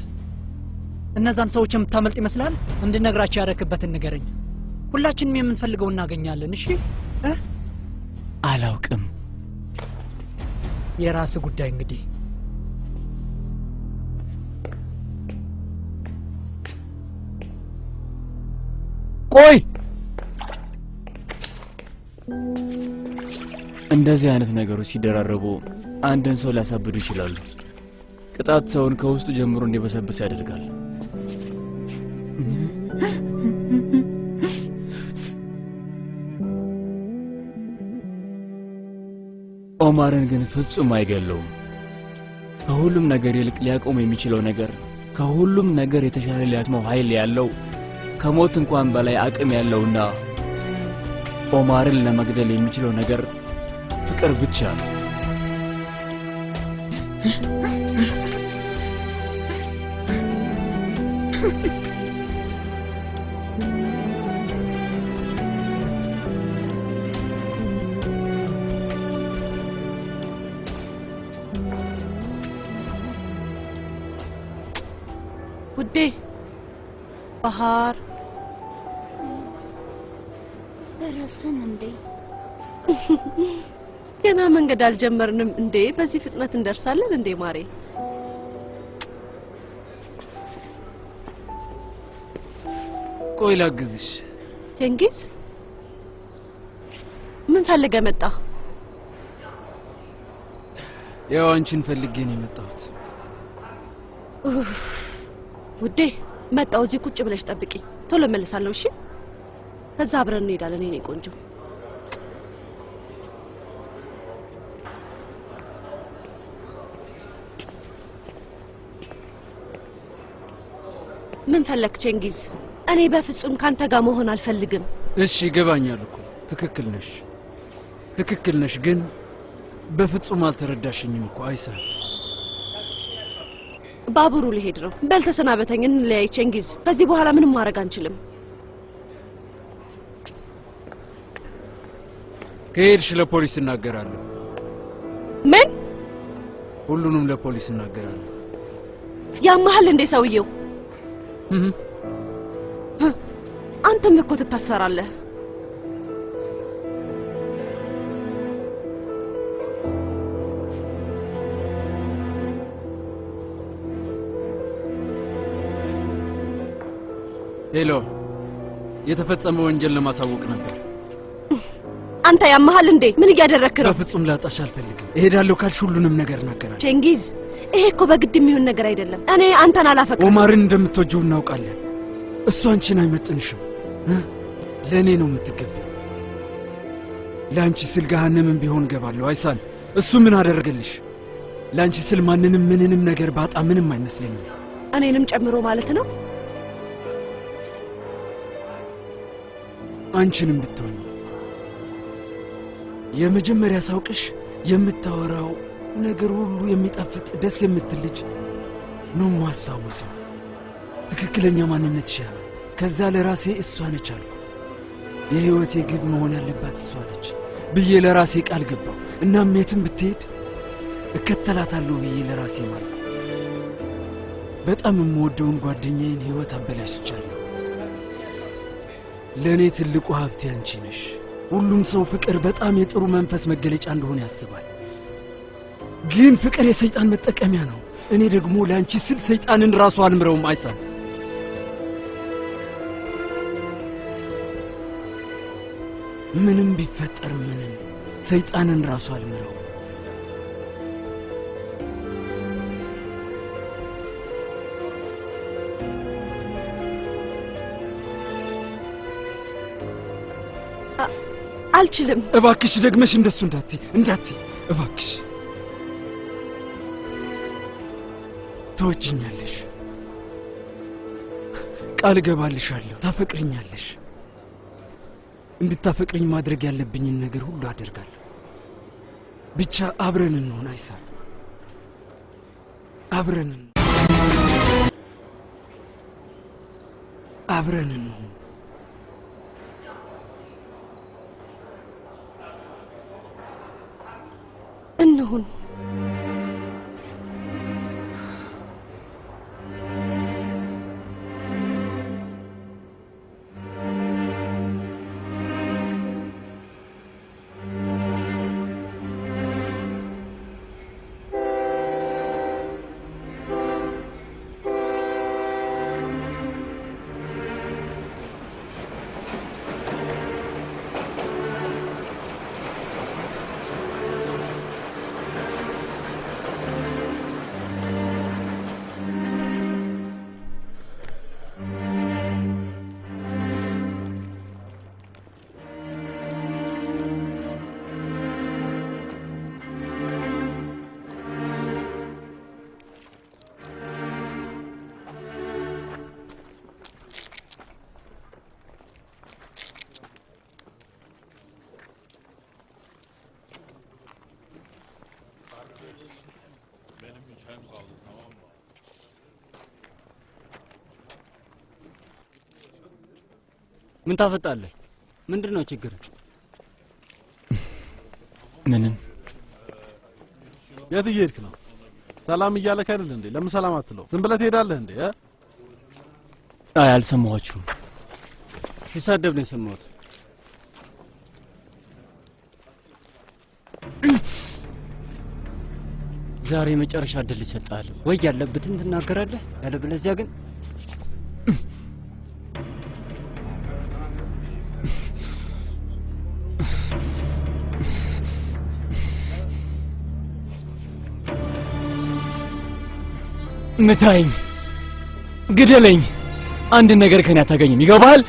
እነዛን ሰዎች የምታመልጥ ይመስላል? እንድነግራቸው ያደረክበትን ንገረኝ። ሁላችንም የምንፈልገው እናገኛለን። እሺ? አላውቅም። የራስ ጉዳይ እንግዲህ። ቆይ፣ እንደዚህ አይነት ነገሮች ሲደራረቡ አንድን ሰው ሊያሳብዱ ይችላሉ። ቅጣት ሰውን ከውስጡ ጀምሮ እንዲበሰብስ ያደርጋል። ኦማርን ግን ፍጹም አይገለውም። ከሁሉም ነገር ይልቅ ሊያቆም የሚችለው ነገር፣ ከሁሉም ነገር የተሻለ ሊያትመው ኃይል ያለው፣ ከሞት እንኳን በላይ አቅም ያለውና ኦማርን ለመግደል የሚችለው ነገር ፍቅር ብቻ ነው። ውዴ ባህር ደረስን እንዴ? ገና መንገድ አልጀመርንም እንዴ? በዚህ ፍጥነት እንደርሳለን እንዴ ማሬ? ቆይ ላግዝሽ። ቴንጊዝ ምን ፈልገ መጣ? ያው አንቺን ፈልጌ ነው የመጣሁት። ውዴ መጣው። እዚህ ቁጭ ብለሽ ጠብቂኝ፣ ቶሎ እመለሳለሁ። እሺ? ከዛ አብረን እንሄዳለን። የኔ ቆንጆ ምን ፈለክ ቼንጊዝ? እኔ በፍጹም ካንተ ጋር መሆን አልፈልግም። እሺ ይገባኛል እኮ ትክክል ነሽ፣ ትክክል ነሽ። ግን በፍጹም አልተረዳሽኝም እኮ አይሳ። ባቡሩ ሊሄድ ነው። በል ተሰናበተኝ፣ እንለያይ ቼንጊዝ። ከዚህ በኋላ ምንም ማድረግ አንችልም። ከሄድሽ ለፖሊስ እናገራለሁ። ምን? ሁሉንም ለፖሊስ እናገራለሁ። ያማሃል እንዴ ሰውየው? አንተም እኮ ትታሰራለህ። ሄሎ፣ የተፈጸመ ወንጀል ለማሳወቅ ነበር። አንተ ያመሃል እንዴ? ምን እያደረክ ነው? በፍጹም ላጣሽ አልፈልግም። እሄዳለሁ ካልሽ ሁሉንም ነገር እናገራለሁ። ቼንጊዝ፣ ይሄ እኮ በግድ የሚሆን ነገር አይደለም። እኔ አንተን አላፈቅርም። ኦማርን እንደምትወጂው እናውቃለን። እሱ አንቺን አይመጥንሽም። ለእኔ ነው የምትገቢው። ለአንቺ ስል ገሃነምን ቢሆን ገባለሁ። አይሳን፣ እሱ ምን አደረገልሽ? ለአንቺ ስል ማንንም ምንንም ነገር ባጣ ምንም አይመስለኝም። እኔንም ጨምሮ ማለት ነው? አንቺንም ብትሆኝ የመጀመሪያ ሳውቅሽ የምታወራው ነገር ሁሉ የሚጣፍጥ ደስ የምትል ልጅ ነው ማስታወሰው። ትክክለኛ ማንነትሽ ያ ነው። ከዛ ለራሴ እሷ ነች አልኩ። የህይወቴ ግብ መሆን ያለባት እሷ ነች ብዬ ለራሴ ቃል ገባው። እናም የትም ብትሄድ እከተላታለሁ ብዬ ለራሴ ማለት በጣም የምወደውን ጓደኛዬን ህይወት አበላሽቻለሁ። ለእኔ ትልቁ ሀብቴ አንቺ ነሽ። ሁሉም ሰው ፍቅር በጣም የጥሩ መንፈስ መገለጫ እንደሆነ ያስባል። ግን ፍቅር የሰይጣን መጠቀሚያ ነው። እኔ ደግሞ ለአንቺ ስል ሰይጣንን ራሱ አልምረውም። አይሳን፣ ምንም ቢፈጠር ምንም ሰይጣንን ራሱ አልምረውም። አልችልም። እባክሽ ደግመሽ እንደሱ እንዳቲ እባክሽ። ትወጂኛለሽ፣ ቃል እገባልሻለሁ። ታፈቅሪኛለሽ። እንድታፈቅሪኝ ማድረግ ያለብኝን ነገር ሁሉ አደርጋለሁ። ብቻ አብረን እንሆን አይሳን፣ አብረን እንሆን። እንሁን። ምን ታፈጣለህ? ምንድነው ችግር? ምንም። የት እየሄድክ ነው? ሰላም እያለክ አይደል እንዴ? ለምን ሰላም አትለው? ዝም ብለህ ትሄዳለህ እንዴ? አይ አልሰማኋችሁም። ሲሳደብ ነው የሰማሁት። ዛሬ መጨረሻ እድል እሰጥሃለሁ። ወይ ያለበትን ትናገራለህ፣ ያለበለዚያ ግን ምታኝ፣ ግደለኝ፣ አንድ ነገር ከኔ አታገኝም። ይገባል?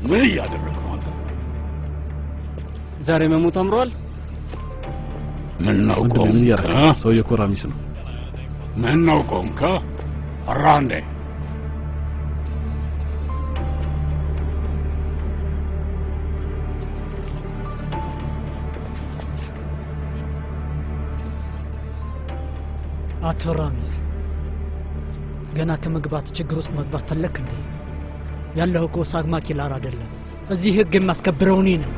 ምን እያደረግ ነው አንተ? ዛሬ መሞት አምሯል። ምን ነው ቆምከ? ሰውዬ እኮ ራሚስ ነው። ምን ነው ቆምከ? አራ እንዴ? አቶ ራሚዝ ገና ከመግባት ችግር ውስጥ መግባት ፈለክ እንዴ? ያለው እኮ ሳግማ ኪላር አይደለም። እዚህ ህግ የማስከብረው እኔ ነኝ።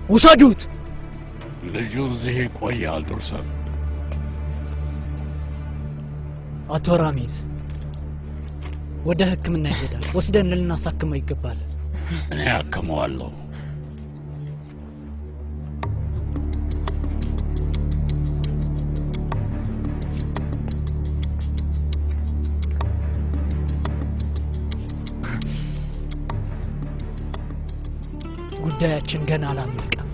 ውሰዱት! ልጁ እዚህ ይቆያል። ዱርሰን አቶ ራሚዝ ወደ ሕክምና ይሄዳል። ወስደን ልናሳክመው ይገባል። እኔ አክመዋለሁ። ጉዳያችን ገና አላለቀም።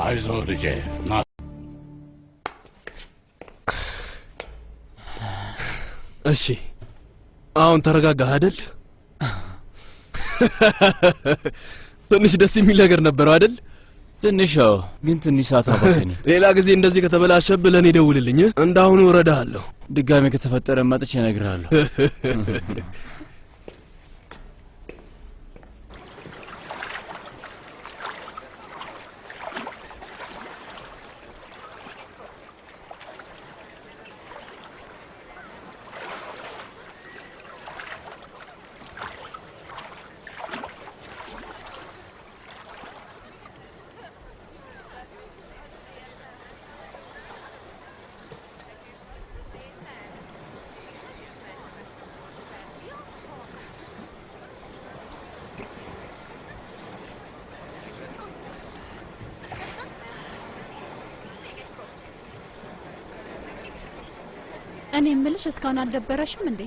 አይዞህ ልጄ ና። እሺ አሁን ተረጋጋህ አይደል? ትንሽ ደስ የሚል ነገር ነበረው አይደል? ትንሽ ግን ትንሽ ሰዓት አባከኝ። ሌላ ጊዜ እንደዚህ ከተበላሸብህ ለእኔ ደውልልኝ። እንዳሁኑ እረዳሃለሁ። ድጋሜ ከተፈጠረ መጥቼ እነግርሃለሁ። እኔ የምልሽ እስካሁን አልደበረሽም እንዴ?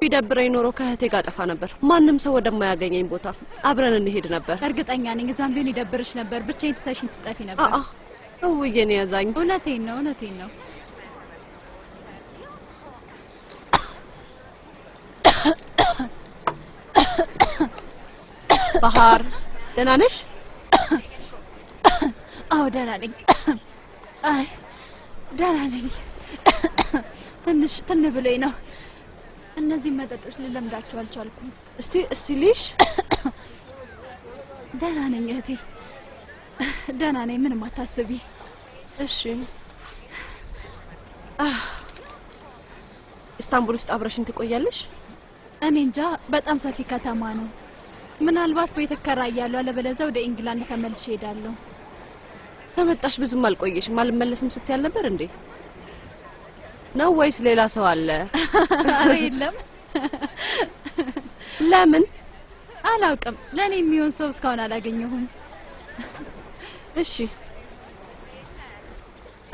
ቢደብረኝ ኖሮ ከእህቴ ጋር ጠፋ ነበር። ማንም ሰው ወደማያገኘኝ ቦታ አብረን እንሄድ ነበር። እርግጠኛ ነኝ እዛም ቢሆን ይደብርሽ ነበር። ብቻዬን ትተሽኝ ትጠፊ ነበር። እውዬ ነው ያዛኝ። እውነቴን ነው፣ እውነቴን ነው። ባህር ደህና ነሽ? አዎ ደህና ነኝ። አይ ደህና ነኝ። ትንሽ ትን ብሎኝ ነው። እነዚህ መጠጦች ልለምዳቸው አልቻልኩም። እስቲ ልሽ። ደህና ነኝ እህቴ፣ ደህና ነኝ። ምንም አታስቢ እሺ። ኢስታንቡል ውስጥ አብረሽን ትቆያለሽ? እኔ እንጃ፣ በጣም ሰፊ ከተማ ነው። ምናልባት ቤት እከራያለሁ፣ አለበለዚያ ወደ ኢንግላንድ ተመልሼ እሄዳለሁ። ከመጣሽ ብዙም አልቆየሽም። አልመለስም ስትይ አልነበር እንዴ? ነው ወይስ ሌላ ሰው አለ? አረ የለም። ለምን? አላውቅም። ለኔ የሚሆን ሰው እስካሁን አላገኘሁም። እሺ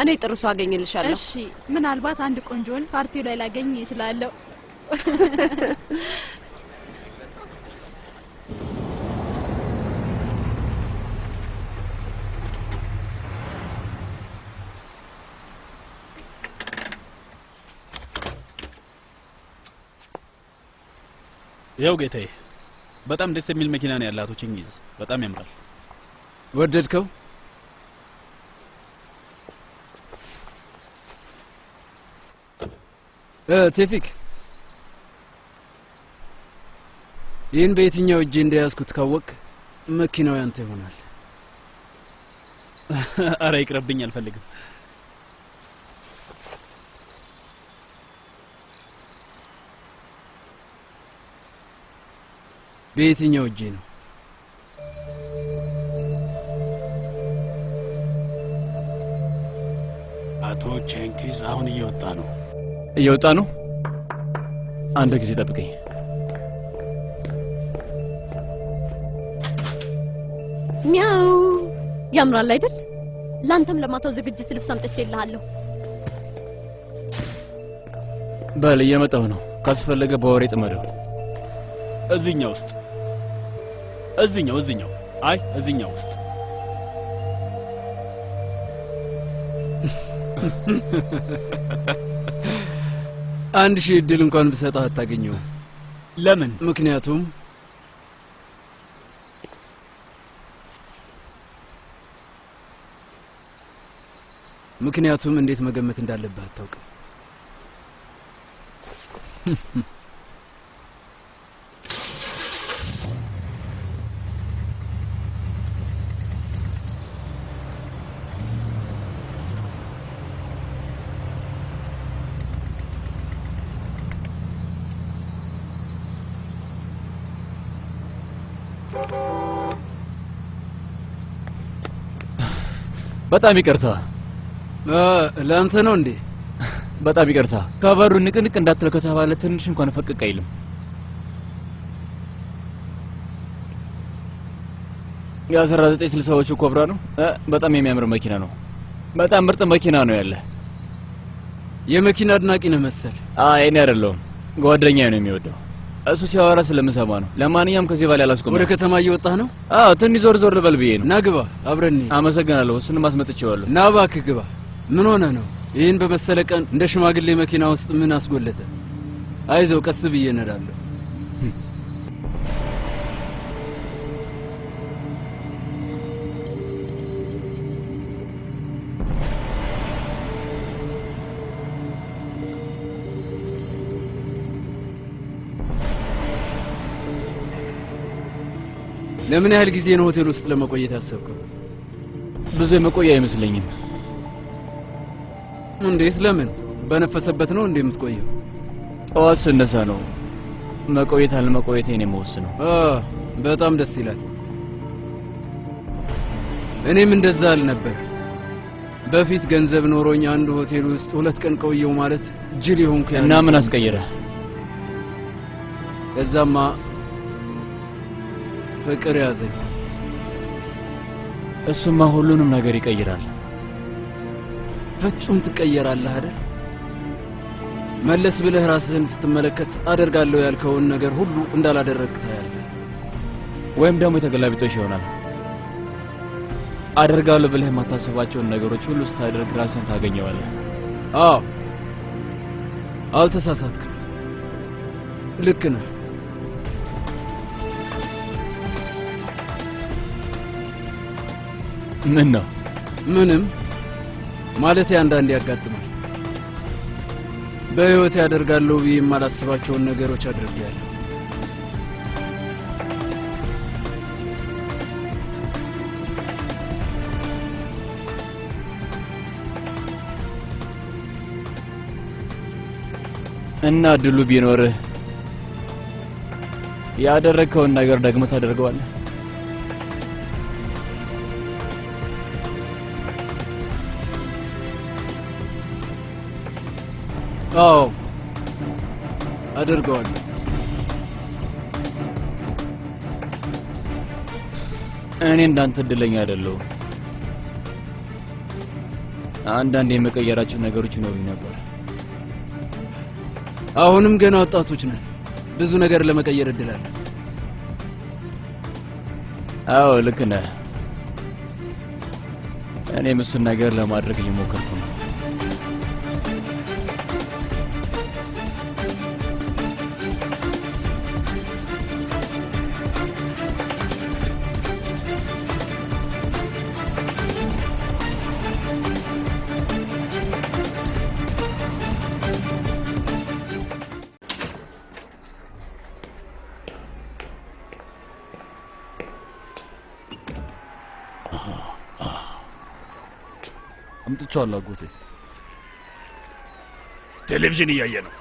እኔ ጥሩ ሰው አገኝልሻለሁ። እሺ ምናልባት አንድ ቆንጆን ፓርቲው ላይ ላገኝ እችላለሁ። ያው ጌታዬ፣ በጣም ደስ የሚል መኪና ነው ያላት። ቺንጊዝ በጣም ያምራል። ወደድከው? ቴፊክ፣ ይህን በየትኛው እጄ እንደያዝኩት ካወቅ መኪናው ያንተ ይሆናል። አረ ይቅርብኝ፣ አልፈልግም። በየትኛው እጄ ነው? አቶ ቼንኪዝ አሁን እየወጣ ነው። እየወጣ ነው? አንድ ጊዜ ጠብቀኝ። ሚያው ያምራል አይደል? ላንተም ለማታው ዝግጅት ልብስ አምጥቼልሃለሁ። በል እየመጣሁ ነው። ካስፈለገ በወሬ ጥመደው። እዚህኛው ውስጥ እዚህኛው አይ እዚህኛው ውስጥ አንድ ሺህ እድል እንኳን ብሰጥህ አታገኘውም። ለምን? ምክንያቱም ምክንያቱም እንዴት መገመት እንዳለብህ አታውቅም። በጣም ይቅርታ። ለአንተ ነው እንዴ? በጣም ይቅርታ። ከበሩ ንቅንቅ እንዳትል ከተባለ ትንሽ እንኳን ፈቅቅ አይልም። የ1960ዎቹ ኮብራ ነው። በጣም የሚያምር መኪና ነው። በጣም ምርጥ መኪና ነው ያለ። የመኪና አድናቂ ነህ መሰል። እኔ አይደለሁም፣ ጓደኛዬ ነው የሚወደው። እሱ ሲያወራ ስለምሰማ ነው። ለማንኛውም ከዚህ በላይ አላስቆም። ወደ ከተማ እየወጣህ ነው? ትንሽ ዞር ዞር ልበል ብዬ ነው። ና ግባ፣ አብረን። አመሰግናለሁ። እሱንም አስመጥቼዋለሁ። ና እባክህ ግባ። ምን ሆነህ ነው? ይህን በመሰለ ቀን እንደ ሽማግሌ መኪና ውስጥ ምን አስጎለተ? አይዞህ፣ ቀስ ብዬ እነዳለሁ። ለምን ያህል ጊዜ ነው ሆቴል ውስጥ ለመቆየት ያሰብከው? ብዙ የመቆያ አይመስለኝም። እንዴት? ለምን? በነፈሰበት ነው እንዴ የምትቆየው? ጠዋት ስነሳ ነው መቆየት አለመቆየቴን የምወስነው። በጣም ደስ ይላል። እኔም እንደዛ አልነበር። በፊት ገንዘብ ኖሮኝ አንድ ሆቴል ውስጥ 2 ቀን ቆየው ማለት ጅል ይሆንኩ። እና ምን አስቀየረ? ከዛማ ፍቅር ያዘኝ። እሱማ ሁሉንም ነገር ይቀይራል። ፍጹም ትቀየራለህ አይደል? መለስ ብለህ ራስህን ስትመለከት አደርጋለሁ ያልከውን ነገር ሁሉ እንዳላደረግክ ታያለህ። ወይም ደግሞ የተገላቢጦሽ ይሆናል። አደርጋለሁ ብለህ የማታስባቸውን ነገሮች ሁሉ ስታደርግ ራስህን ታገኘዋለህ። አልተሳሳትክም። ልክ ነህ። ምን ነው? ምንም ማለት አንዳንዴ ያጋጥማል። በህይወት ያደርጋለሁ ብዬ የማላስባቸውን ነገሮች አድርጌያለሁ። እና ድሉ ቢኖርህ ያደረግከውን ነገር ደግሞ ታደርገዋለህ? አዎ አደርገዋለሁ። እኔ እንዳንተ እድለኛ አይደለሁም። አንዳንድ የመቀየራቸው ነገሮች ይኖሩኝ ነበር። አሁንም ገና ወጣቶች ነን። ብዙ ነገር ለመቀየር እድል አለ። አዎ ልክ ነህ። እኔም እሱን ነገር ለማድረግ እየሞከርኩ ነው። አምጥቼዋለሁ አጎቴ። ቴሌቪዥን እያየ ነው።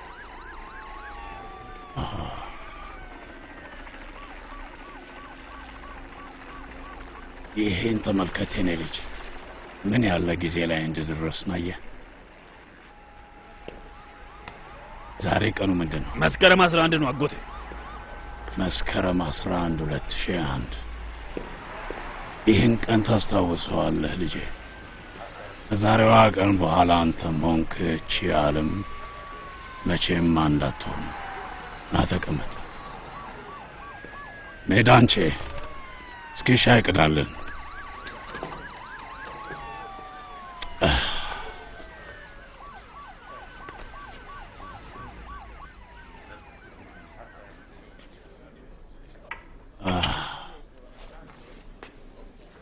ይሄን ተመልከት የኔ ልጅ፣ ምን ያለ ጊዜ ላይ እንድደረስን አየህ። ዛሬ ቀኑ ምንድን ነው? መስከረም 11 ነው አጎቴ። መስከረም 11 2001። ይህን ቀን ታስታውሰዋለህ ልጄ? ከዛሬዋ ቀን በኋላ አንተም ሆንክ እቺ ዓለም መቼም አንድ አትሆኑ። ና ተቀመጥ። ሜዳንቼ፣ እስኪ ሻይ ቅዳልን።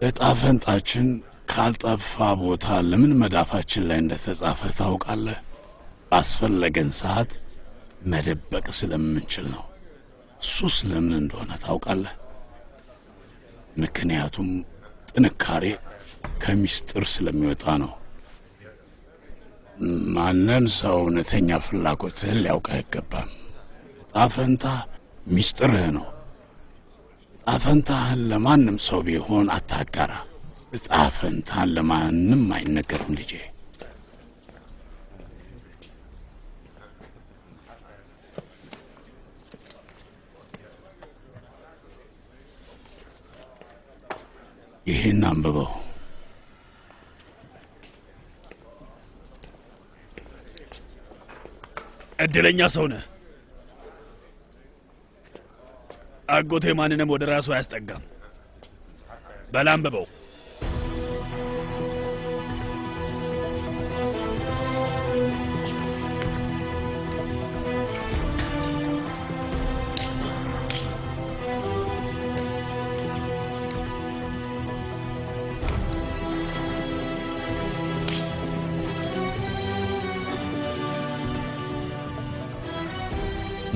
እጣ ፈንታችን ካልጠፋ ቦታ ለምን መዳፋችን ላይ እንደተጻፈ ታውቃለህ? ባስፈለገን ሰዓት መደበቅ ስለምንችል ነው። እሱ ስለምን እንደሆነ ታውቃለህ? ምክንያቱም ጥንካሬ ከሚስጥር ስለሚወጣ ነው። ማንም ሰው እውነተኛ ፍላጎትህን ሊያውቅ አይገባም። ዕጣ ፈንታ ሚስጥርህ ነው። ዕጣ ፈንታህን ለማንም ሰው ቢሆን አታጋራ። ዕጣ ፈንታህን ለማንም አይነገርም ልጄ። ይህን አንብበው። እድለኛ ሰው ነህ። አጎቴ ማንንም ወደ ራሱ አያስጠጋም። በል አንብበው።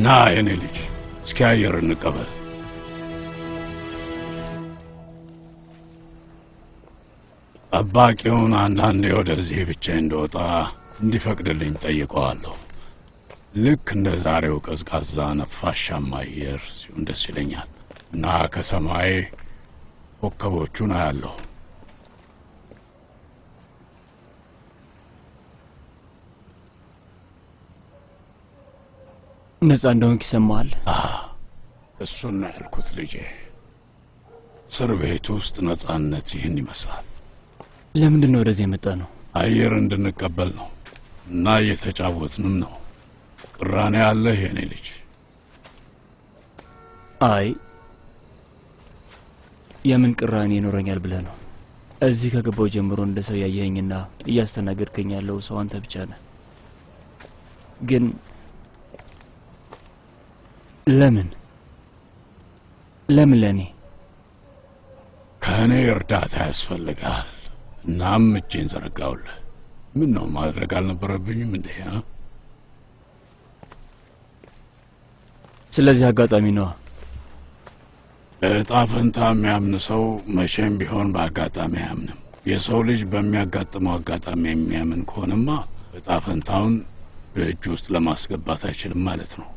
ና የኔ ልጅ እስኪ አየር እንቀበል። ጠባቂውን አንዳንዴ ወደዚህ ብቻ እንደወጣ እንዲፈቅድልኝ ጠይቀዋለሁ። ልክ እንደ ዛሬው ቀዝቃዛ ነፋሻማ አየር ሲሆን ደስ ይለኛል እና ከሰማይ ኮከቦቹን አያለሁ። ነጻ እንደሆንክ ይሰማሃል? እሱን ነው ያልኩት ልጄ። እስር ቤት ውስጥ ነጻነት ይህን ይመስላል። ለምንድን ነው ወደዚህ የመጣ ነው? አየር እንድንቀበል ነው እና እየተጫወትንም ነው። ቅራኔ አለህ የኔ ልጅ? አይ የምን ቅራኔ ይኖረኛል ብለህ ነው? እዚህ ከገባው ጀምሮ እንደ ሰው ያየኸኝና እያስተናገድከኝ ያለው ሰው አንተ ብቻ ነህ። ግን ለምን ለእኔ ከእኔ እርዳታ ያስፈልጋል። እናም እጄን ዘረጋውልህ። ምን ነው ማድረግ አልነበረብኝም እንዴ? ስለዚህ አጋጣሚ ነዋ። ዕጣ ፈንታ የሚያምን ሰው መቼም ቢሆን በአጋጣሚ አያምንም። የሰው ልጅ በሚያጋጥመው አጋጣሚ የሚያምን ከሆነማ ዕጣ ፈንታውን በእጁ ውስጥ ለማስገባት አይችልም ማለት ነው።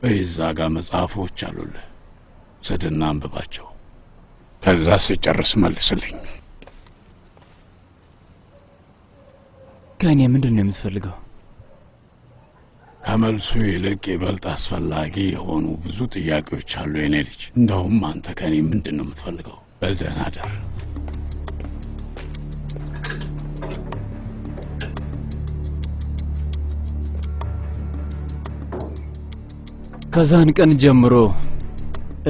በይዛ ጋር መጽሐፎች አሉልህ፣ ስድና አንብባቸው። ከዛ ስጨርስ መልስልኝ። ከእኔ ምንድን ነው የምትፈልገው? ከመልሱ ይልቅ ይበልጥ አስፈላጊ የሆኑ ብዙ ጥያቄዎች አሉ የኔ ልጅ። እንደውም አንተ ከእኔ ምንድን ነው የምትፈልገው? በል ደህና እደር። ከዛን ቀን ጀምሮ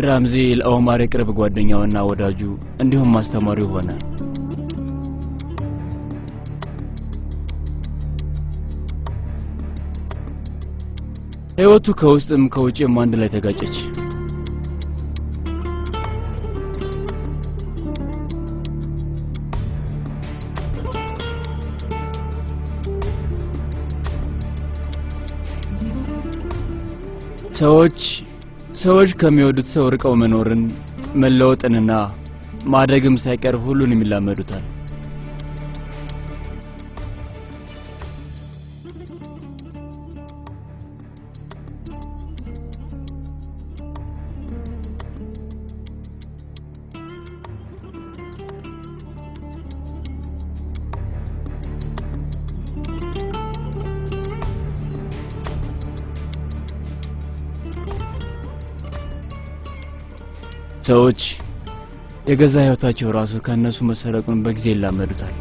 ራምዚ ለኦማር የቅርብ ጓደኛውና ወዳጁ እንዲሁም ማስተማሪው ሆነ። ሕይወቱ ከውስጥም ከውጭም አንድ ላይ ተጋጨች። ሰዎች ከሚወዱት ሰው ርቀው መኖርን፣ መለወጥንና ማደግም ሳይቀር ሁሉንም ይላመዱታል። ሰዎች የገዛ ሕይወታቸው ራሱ ከእነሱ መሰረቁን በጊዜ ይላመዱታል።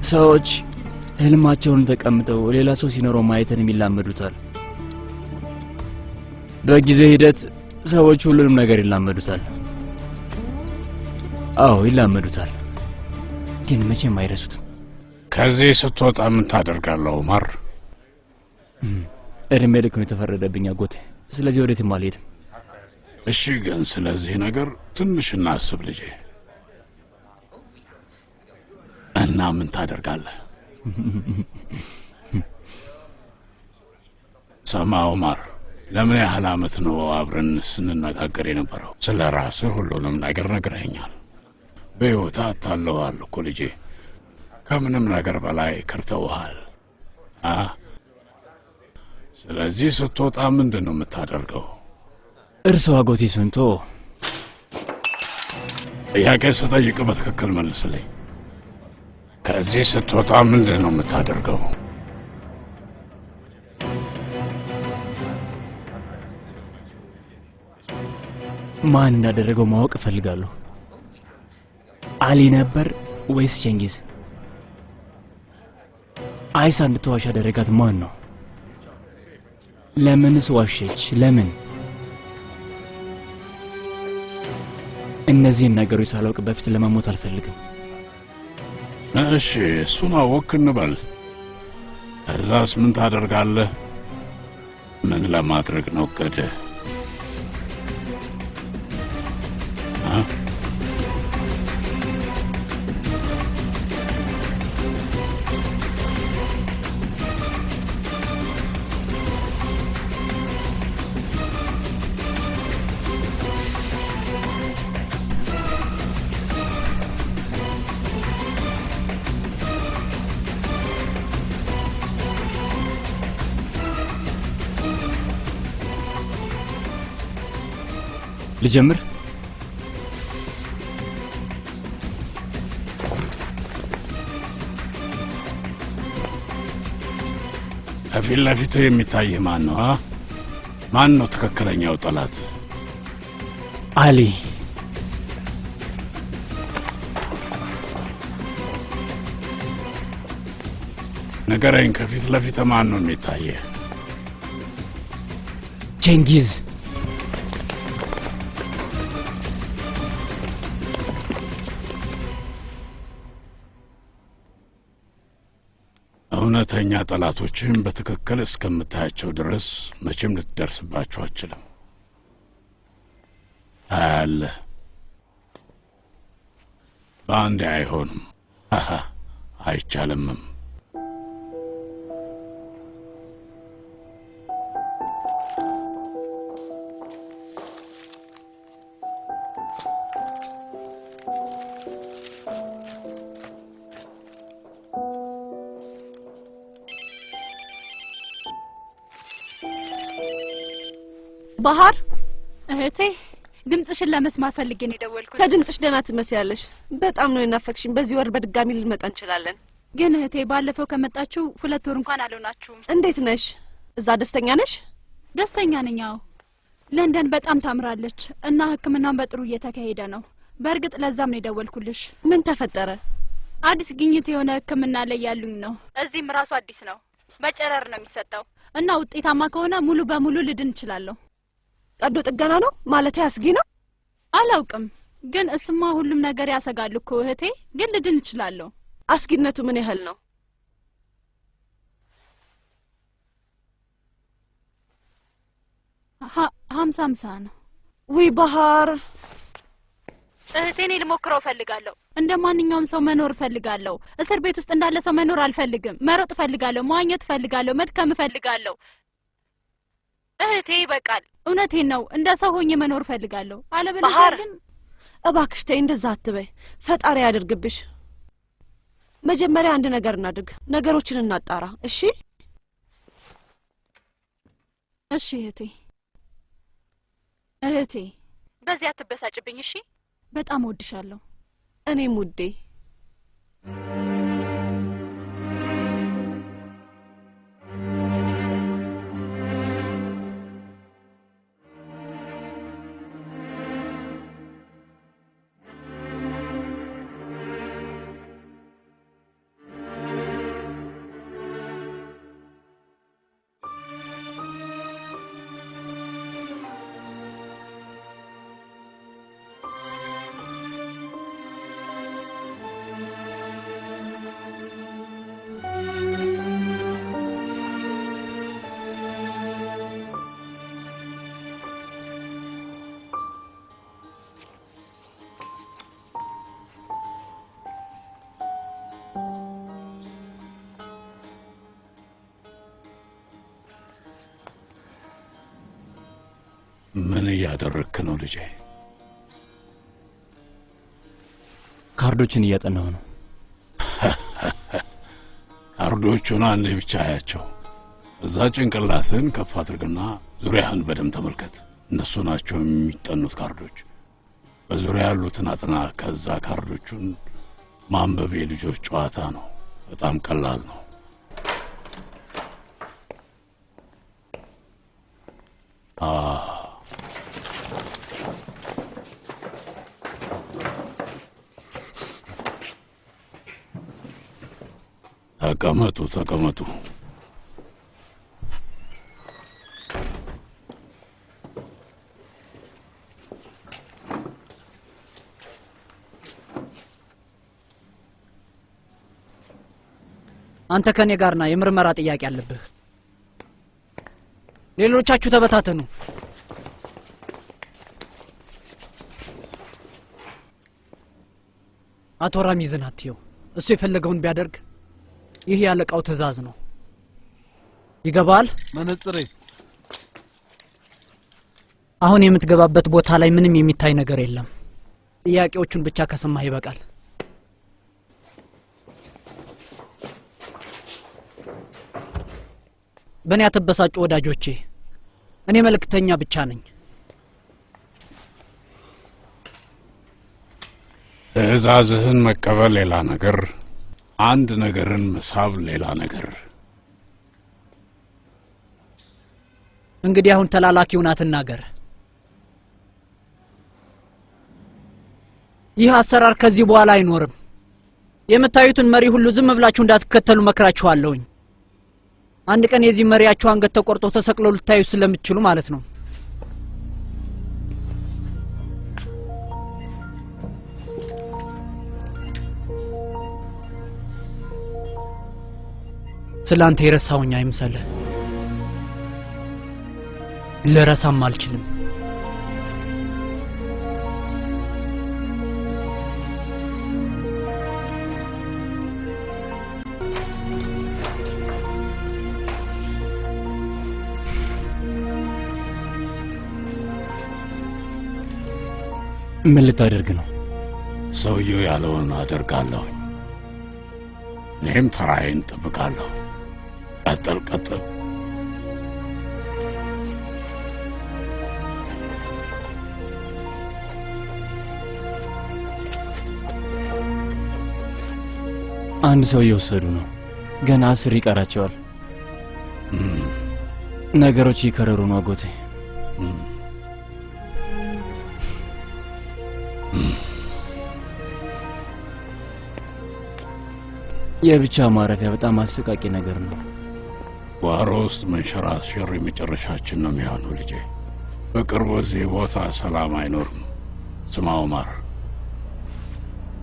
ሰዎች ህልማቸውን ተቀምጠው ሌላ ሰው ሲኖረው ማየትንም ይላመዱታል። በጊዜ ሂደት ሰዎች ሁሉንም ነገር ይላመዱታል። አዎ ይላመዱታል፣ ግን መቼም አይረሱትም። ከዚህ ስትወጣ ምን ታደርጋለህ ዑመር? እድሜ ልክ ነው የተፈረደብኝ አጎቴ። ስለዚህ ወዴትም አልሄድም። እሺ፣ ግን ስለዚህ ነገር ትንሽ እናስብ ልጄ። እና ምን ታደርጋለህ? ሰማ ዑመር፣ ለምን ያህል ዓመት ነው አብረን ስንነጋገር የነበረው? ስለ ራስህ ሁሉንም ነገር ነግረኸኛል። በሕይወትህ አታለዋል እኮ ልጄ። ከምንም ነገር በላይ ከርተውሃል። ስለዚህ ስትወጣ ምንድን ነው የምታደርገው? እርሶ አጎቴ ስንቶ ጥያቄ ስጠይቅ በትክክል መልስልኝ። ከዚህ ስትወጣ ምንድን ነው የምታደርገው? ማን እንዳደረገው ማወቅ እፈልጋለሁ። አሊ ነበር ወይስ ቼንጊዝ? አይሳ እንድትዋሽ ያደረጋት ማን ነው? ለምንስ ዋሸች? ለምን? እነዚህን ነገሮች ሳላውቅ በፊት ለመሞት አልፈልግም። እሺ፣ እሱን አወክ እንበል። እዛስ ምን ታደርጋለህ? ምን ለማድረግ ነው እቅድህ? ልጀምር? ከፊት ለፊት የሚታይህ ማን ነው? ማን ነው ትክክለኛው ጠላት? አሊ። ንገረኝ፣ ከፊት ለፊት ማን ነው የሚታይህ? ቼንጊዝ። እውነተኛ ጠላቶችህን በትክክል እስከምታያቸው ድረስ መቼም ልትደርስባቸው አትችልም። ታያለህ። በአንዴ አይሆንም። አይቻልምም። ባህር እህቴ፣ ድምጽሽን ለመስማት ፈልጌ ነው የደወልኩት። ከድምጽሽ ደህና ትመስያለሽ። በጣም ነው የናፈቅሽኝ። በዚህ ወር በድጋሚ ልንመጣ እንችላለን። ግን እህቴ፣ ባለፈው ከመጣችሁ 2 ወር እንኳን አልሆናችሁም። እንዴት ነሽ? እዛ ደስተኛ ነሽ? ደስተኛ ነኝ። አዎ፣ ለንደን በጣም ታምራለች እና ሕክምናውን በጥሩ እየተካሄደ ነው። በእርግጥ ለዛም ነው የደወልኩልሽ። ምን ተፈጠረ? አዲስ ግኝት የሆነ ሕክምና ላይ ያሉኝ ነው። እዚህም ራሱ አዲስ ነው። በጨረር ነው የሚሰጠው እና ውጤታማ ከሆነ ሙሉ በሙሉ ልድን እችላለሁ። ቀዶ ጥገና ነው ማለት አስጊ ነው? አላውቅም፣ ግን እሱማ ሁሉም ነገር ያሰጋል እኮ እህቴ። ግን ልድን እችላለሁ። አስጊነቱ ምን ያህል ነው? ሀምሳ ነው። ውይ ባህር እህቴ፣ እኔ ልሞክረው እፈልጋለሁ። እንደ ማንኛውም ሰው መኖር እፈልጋለሁ። እስር ቤት ውስጥ እንዳለ ሰው መኖር አልፈልግም። መሮጥ እፈልጋለሁ፣ መዋኘት እፈልጋለሁ፣ መድከም እፈልጋለሁ። እህቴ ይበቃል። እውነቴን ነው። እንደ ሰው ሆኜ መኖር እፈልጋለሁ። አለበለዚያ ግን እባክሽ ተይ፣ እንደዛ አትበይ። ፈጣሪ ያድርግብሽ። መጀመሪያ አንድ ነገር እናድርግ፣ ነገሮችን እናጣራ። እሺ እሺ እህቴ። እህቴ፣ በዚህ አትበሳጭብኝ እሺ? በጣም እወድሻለሁ። እኔም ውዴ። ምን እያደረግክ ነው ልጄ? ካርዶችን እያጠናሁ ነው። ካርዶቹን አንዴ ብቻ አያቸው። እዛ ጭንቅላትን ከፍ አድርግና ዙሪያህን በደንብ ተመልከት። እነሱ ናቸው የሚጠኑት ካርዶች። በዙሪያ ያሉትን አጥና። ከዛ ካርዶቹን ማንበብ የልጆች ጨዋታ ነው። በጣም ቀላል ነው። ተቀመጡ። አንተ ከኔ ጋር ና። የምርመራ ጥያቄ አለብህ። ሌሎቻችሁ ተበታተኑ። አቶ ራሚዝን አትየው። እሱ የፈለገውን ቢያደርግ ይህ ያለቃው ትዕዛዝ ነው። ይገባል? መነጽሬ። አሁን የምትገባበት ቦታ ላይ ምንም የሚታይ ነገር የለም። ጥያቄዎቹን ብቻ ከሰማህ ይበቃል። በእኔ አትበሳጩ ወዳጆቼ። እኔ መልእክተኛ ብቻ ነኝ። ትዕዛዝህን መቀበል ሌላ ነገር፣ አንድ ነገርን መሳብ ሌላ ነገር። እንግዲህ አሁን ተላላኪውን አትናገር። ይህ አሰራር ከዚህ በኋላ አይኖርም። የምታዩትን መሪ ሁሉ ዝም ብላችሁ እንዳትከተሉ መክራችኋለሁኝ። አንድ ቀን የዚህ መሪያችሁ አንገት ተቆርጦ ተሰቅሎ ልታዩ ስለምትችሉ ማለት ነው። ስላንተ የረሳውኝ አይምሰልህ። ልረሳም አልችልም። ምን ልታደርግ ነው? ሰውየው ያለውን አደርጋለሁ። እኔም ተራዬን እጠብቃለሁ። ቀጥል። አንድ ሰው እየወሰዱ ነው። ገና 10 ይቀራቸዋል። ነገሮች ይከረሩ ነው አጎቴ። የብቻ ማረፊያ በጣም አሰቃቂ ነገር ነው። ጓሮ ውስጥ መንሸራሸር የመጨረሻችን ነው የሚሆነው ልጄ። በቅርቡ እዚህ ቦታ ሰላም አይኖርም። ስማ ኦማር፣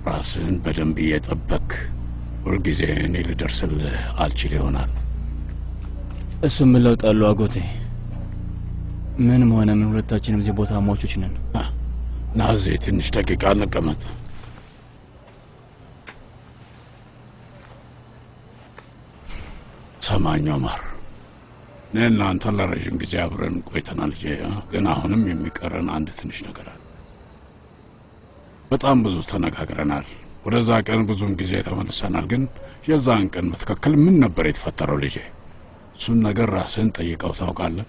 ራስህን በደንብ እየጠበክ ሁልጊዜ እኔ ልደርስልህ አልችል ይሆናል። እሱ ምን ለውጥ አለው አጎቴ? ምንም ሆነ ምን ሁለታችንም እዚህ ቦታ ሟቾች ነን። ና እዚህ ትንሽ ደቂቃ እንቀመጥ። ሰማኝ ኦማር፣ እኔ እናንተ ለረዥም ጊዜ አብረን ቆይተናል ልጄ። ግን አሁንም የሚቀረን አንድ ትንሽ ነገር አለ። በጣም ብዙ ተነጋግረናል። ወደዛ ቀን ብዙም ጊዜ ተመልሰናል። ግን የዛን ቀን በትክክል ምን ነበር የተፈጠረው ልጄ? እሱን ነገር ራስህን ጠይቀው ታውቃለህ?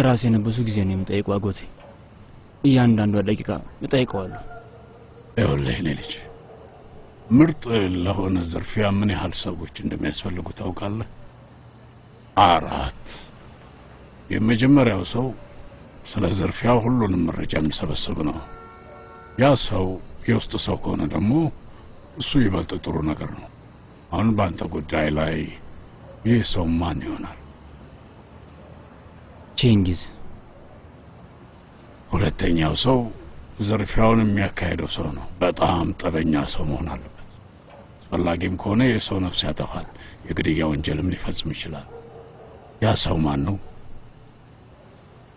ራሴን ብዙ ጊዜ ነው የምጠይቀው አጎቴ። እያንዳንዷ ደቂቃ እጠይቀዋለሁ። ይኸውልህ እኔ ልጅ፣ ምርጥ ለሆነ ዝርፊያ ምን ያህል ሰዎች እንደሚያስፈልጉ ታውቃለህ? 4። የመጀመሪያው ሰው ስለ ዝርፊያው ሁሉንም መረጃ የሚሰበስብ ነው። ያ ሰው የውስጥ ሰው ከሆነ ደግሞ እሱ ይበልጥ ጥሩ ነገር ነው። አሁን በአንተ ጉዳይ ላይ ይህ ሰው ማን ይሆናል? ቼንጊዝ። ሁለተኛው ሰው ዝርፊያውን የሚያካሄደው ሰው ነው። በጣም ጠበኛ ሰው መሆን አለበት። አስፈላጊም ከሆነ የሰው ነፍስ ያጠፋል፣ የግድያ ወንጀልም ሊፈጽም ይችላል። ያ ሰው ማን ነው?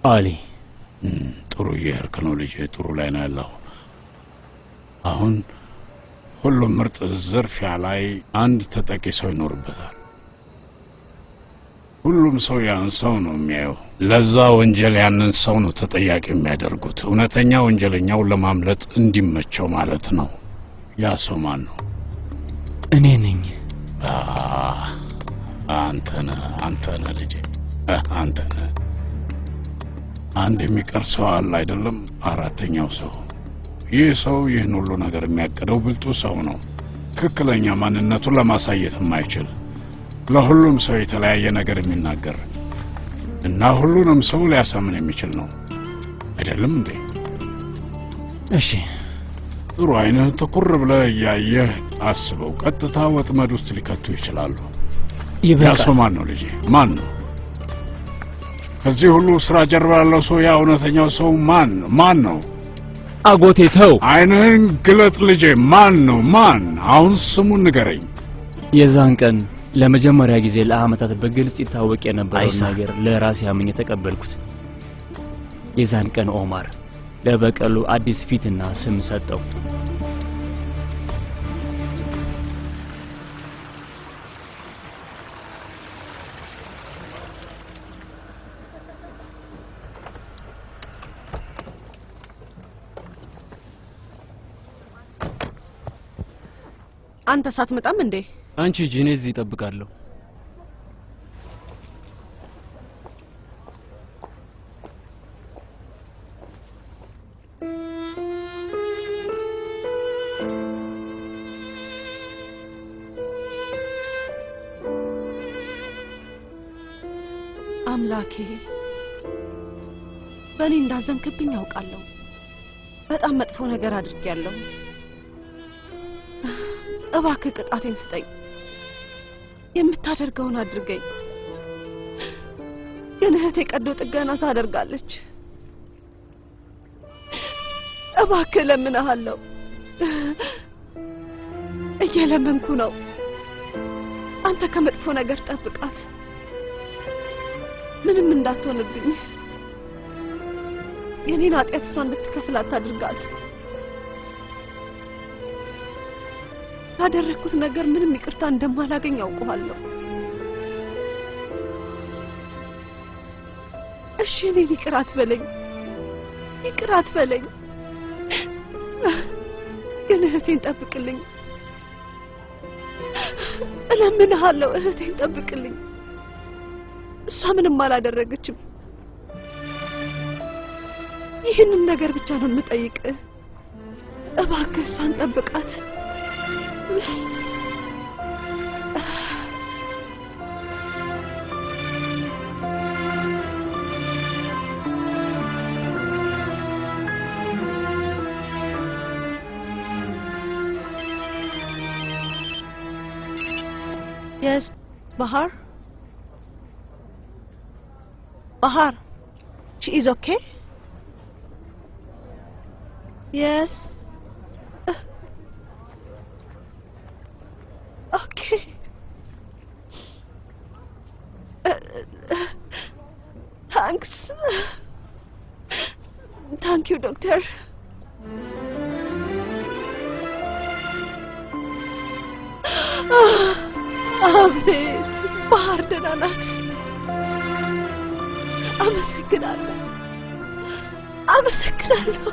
አሊ። ጥሩ እየሄድክ ነው ልጄ፣ ጥሩ ላይ ነው ያለው። አሁን ሁሉም ምርጥ ዝርፊያ ላይ አንድ ተጠቂ ሰው ይኖርበታል። ሁሉም ሰው ያን ሰው ነው የሚያየው። ለዛ ወንጀል ያንን ሰው ነው ተጠያቂ የሚያደርጉት። እውነተኛ ወንጀለኛው ለማምለጥ እንዲመቸው ማለት ነው። ያ ሰው ማን ነው? እኔ ነኝ። አንተነ ልጄ፣ አንተነ። አንድ የሚቀር ሰው አለ አይደለም? አራተኛው ሰው። ይህ ሰው ይህን ሁሉ ነገር የሚያቅደው ብልጡ ሰው ነው። ትክክለኛ ማንነቱን ለማሳየት የማይችል ለሁሉም ሰው የተለያየ ነገር የሚናገር እና ሁሉንም ሰው ሊያሳምን የሚችል ነው አይደለም እንዴ? እሺ ጥሩ። አይንህን ትኩር ብለህ እያየህ አስበው። ቀጥታ ወጥመድ ውስጥ ሊከቱ ይችላሉ። ያ ሰው ማን ነው ልጄ? ማን ነው? ከዚህ ሁሉ ስራ ጀርባ ያለው ሰው፣ ያ እውነተኛው ሰው ማን ነው? አጎቴ ተው። አይንህን ግለጥ ልጄ። ማን ነው? ማን? አሁን ስሙን ንገረኝ። የዛን ቀን ለመጀመሪያ ጊዜ ለአመታት በግልጽ ይታወቅ የነበረው ነገር ለራሴ አምኜ የተቀበልኩት። የዛን ቀን ኦማር ለበቀሉ አዲስ ፊትና ስም ሰጠው። አንተ ሳትመጣም እንዴ? አንቺ ጂኔ እዚህ እጠብቃለሁ። አምላኬ በእኔ እንዳዘንክብኝ ያውቃለሁ። በጣም መጥፎ ነገር አድርጌያለሁ። እባክህ ቅጣቴን ስጠኝ። የምታደርገውን አድርገኝ። ግን እህቴ ቀዶ ጥገና ታደርጋለች። እባክህ ለምንሃለሁ። እየለመንኩ ነው። አንተ ከመጥፎ ነገር ጠብቃት። ምንም እንዳትሆንብኝ። የኔን ኃጢአት እሷ እንድትከፍል አታድርጋት። ያደረኩት ነገር ምንም ይቅርታ እንደማላገኝ አውቀዋለሁ። እሺ እኔን ይቅር አትበለኝ፣ ይቅር አትበለኝ። ግን እህቴን ጠብቅልኝ፣ እለምንሃለሁ። እህቴን ጠብቅልኝ። እሷ ምንም አላደረገችም። ይህንን ነገር ብቻ ነው የምጠይቅህ። እባክህ እሷን ጠብቃት። Yes, Bahar? Bahar, she is okay? Yes. Okay. Thanks. Thank you, doctor. አቤት ባህር ደህና ናት። አመሰግናለሁ፣ አመሰግናለሁ።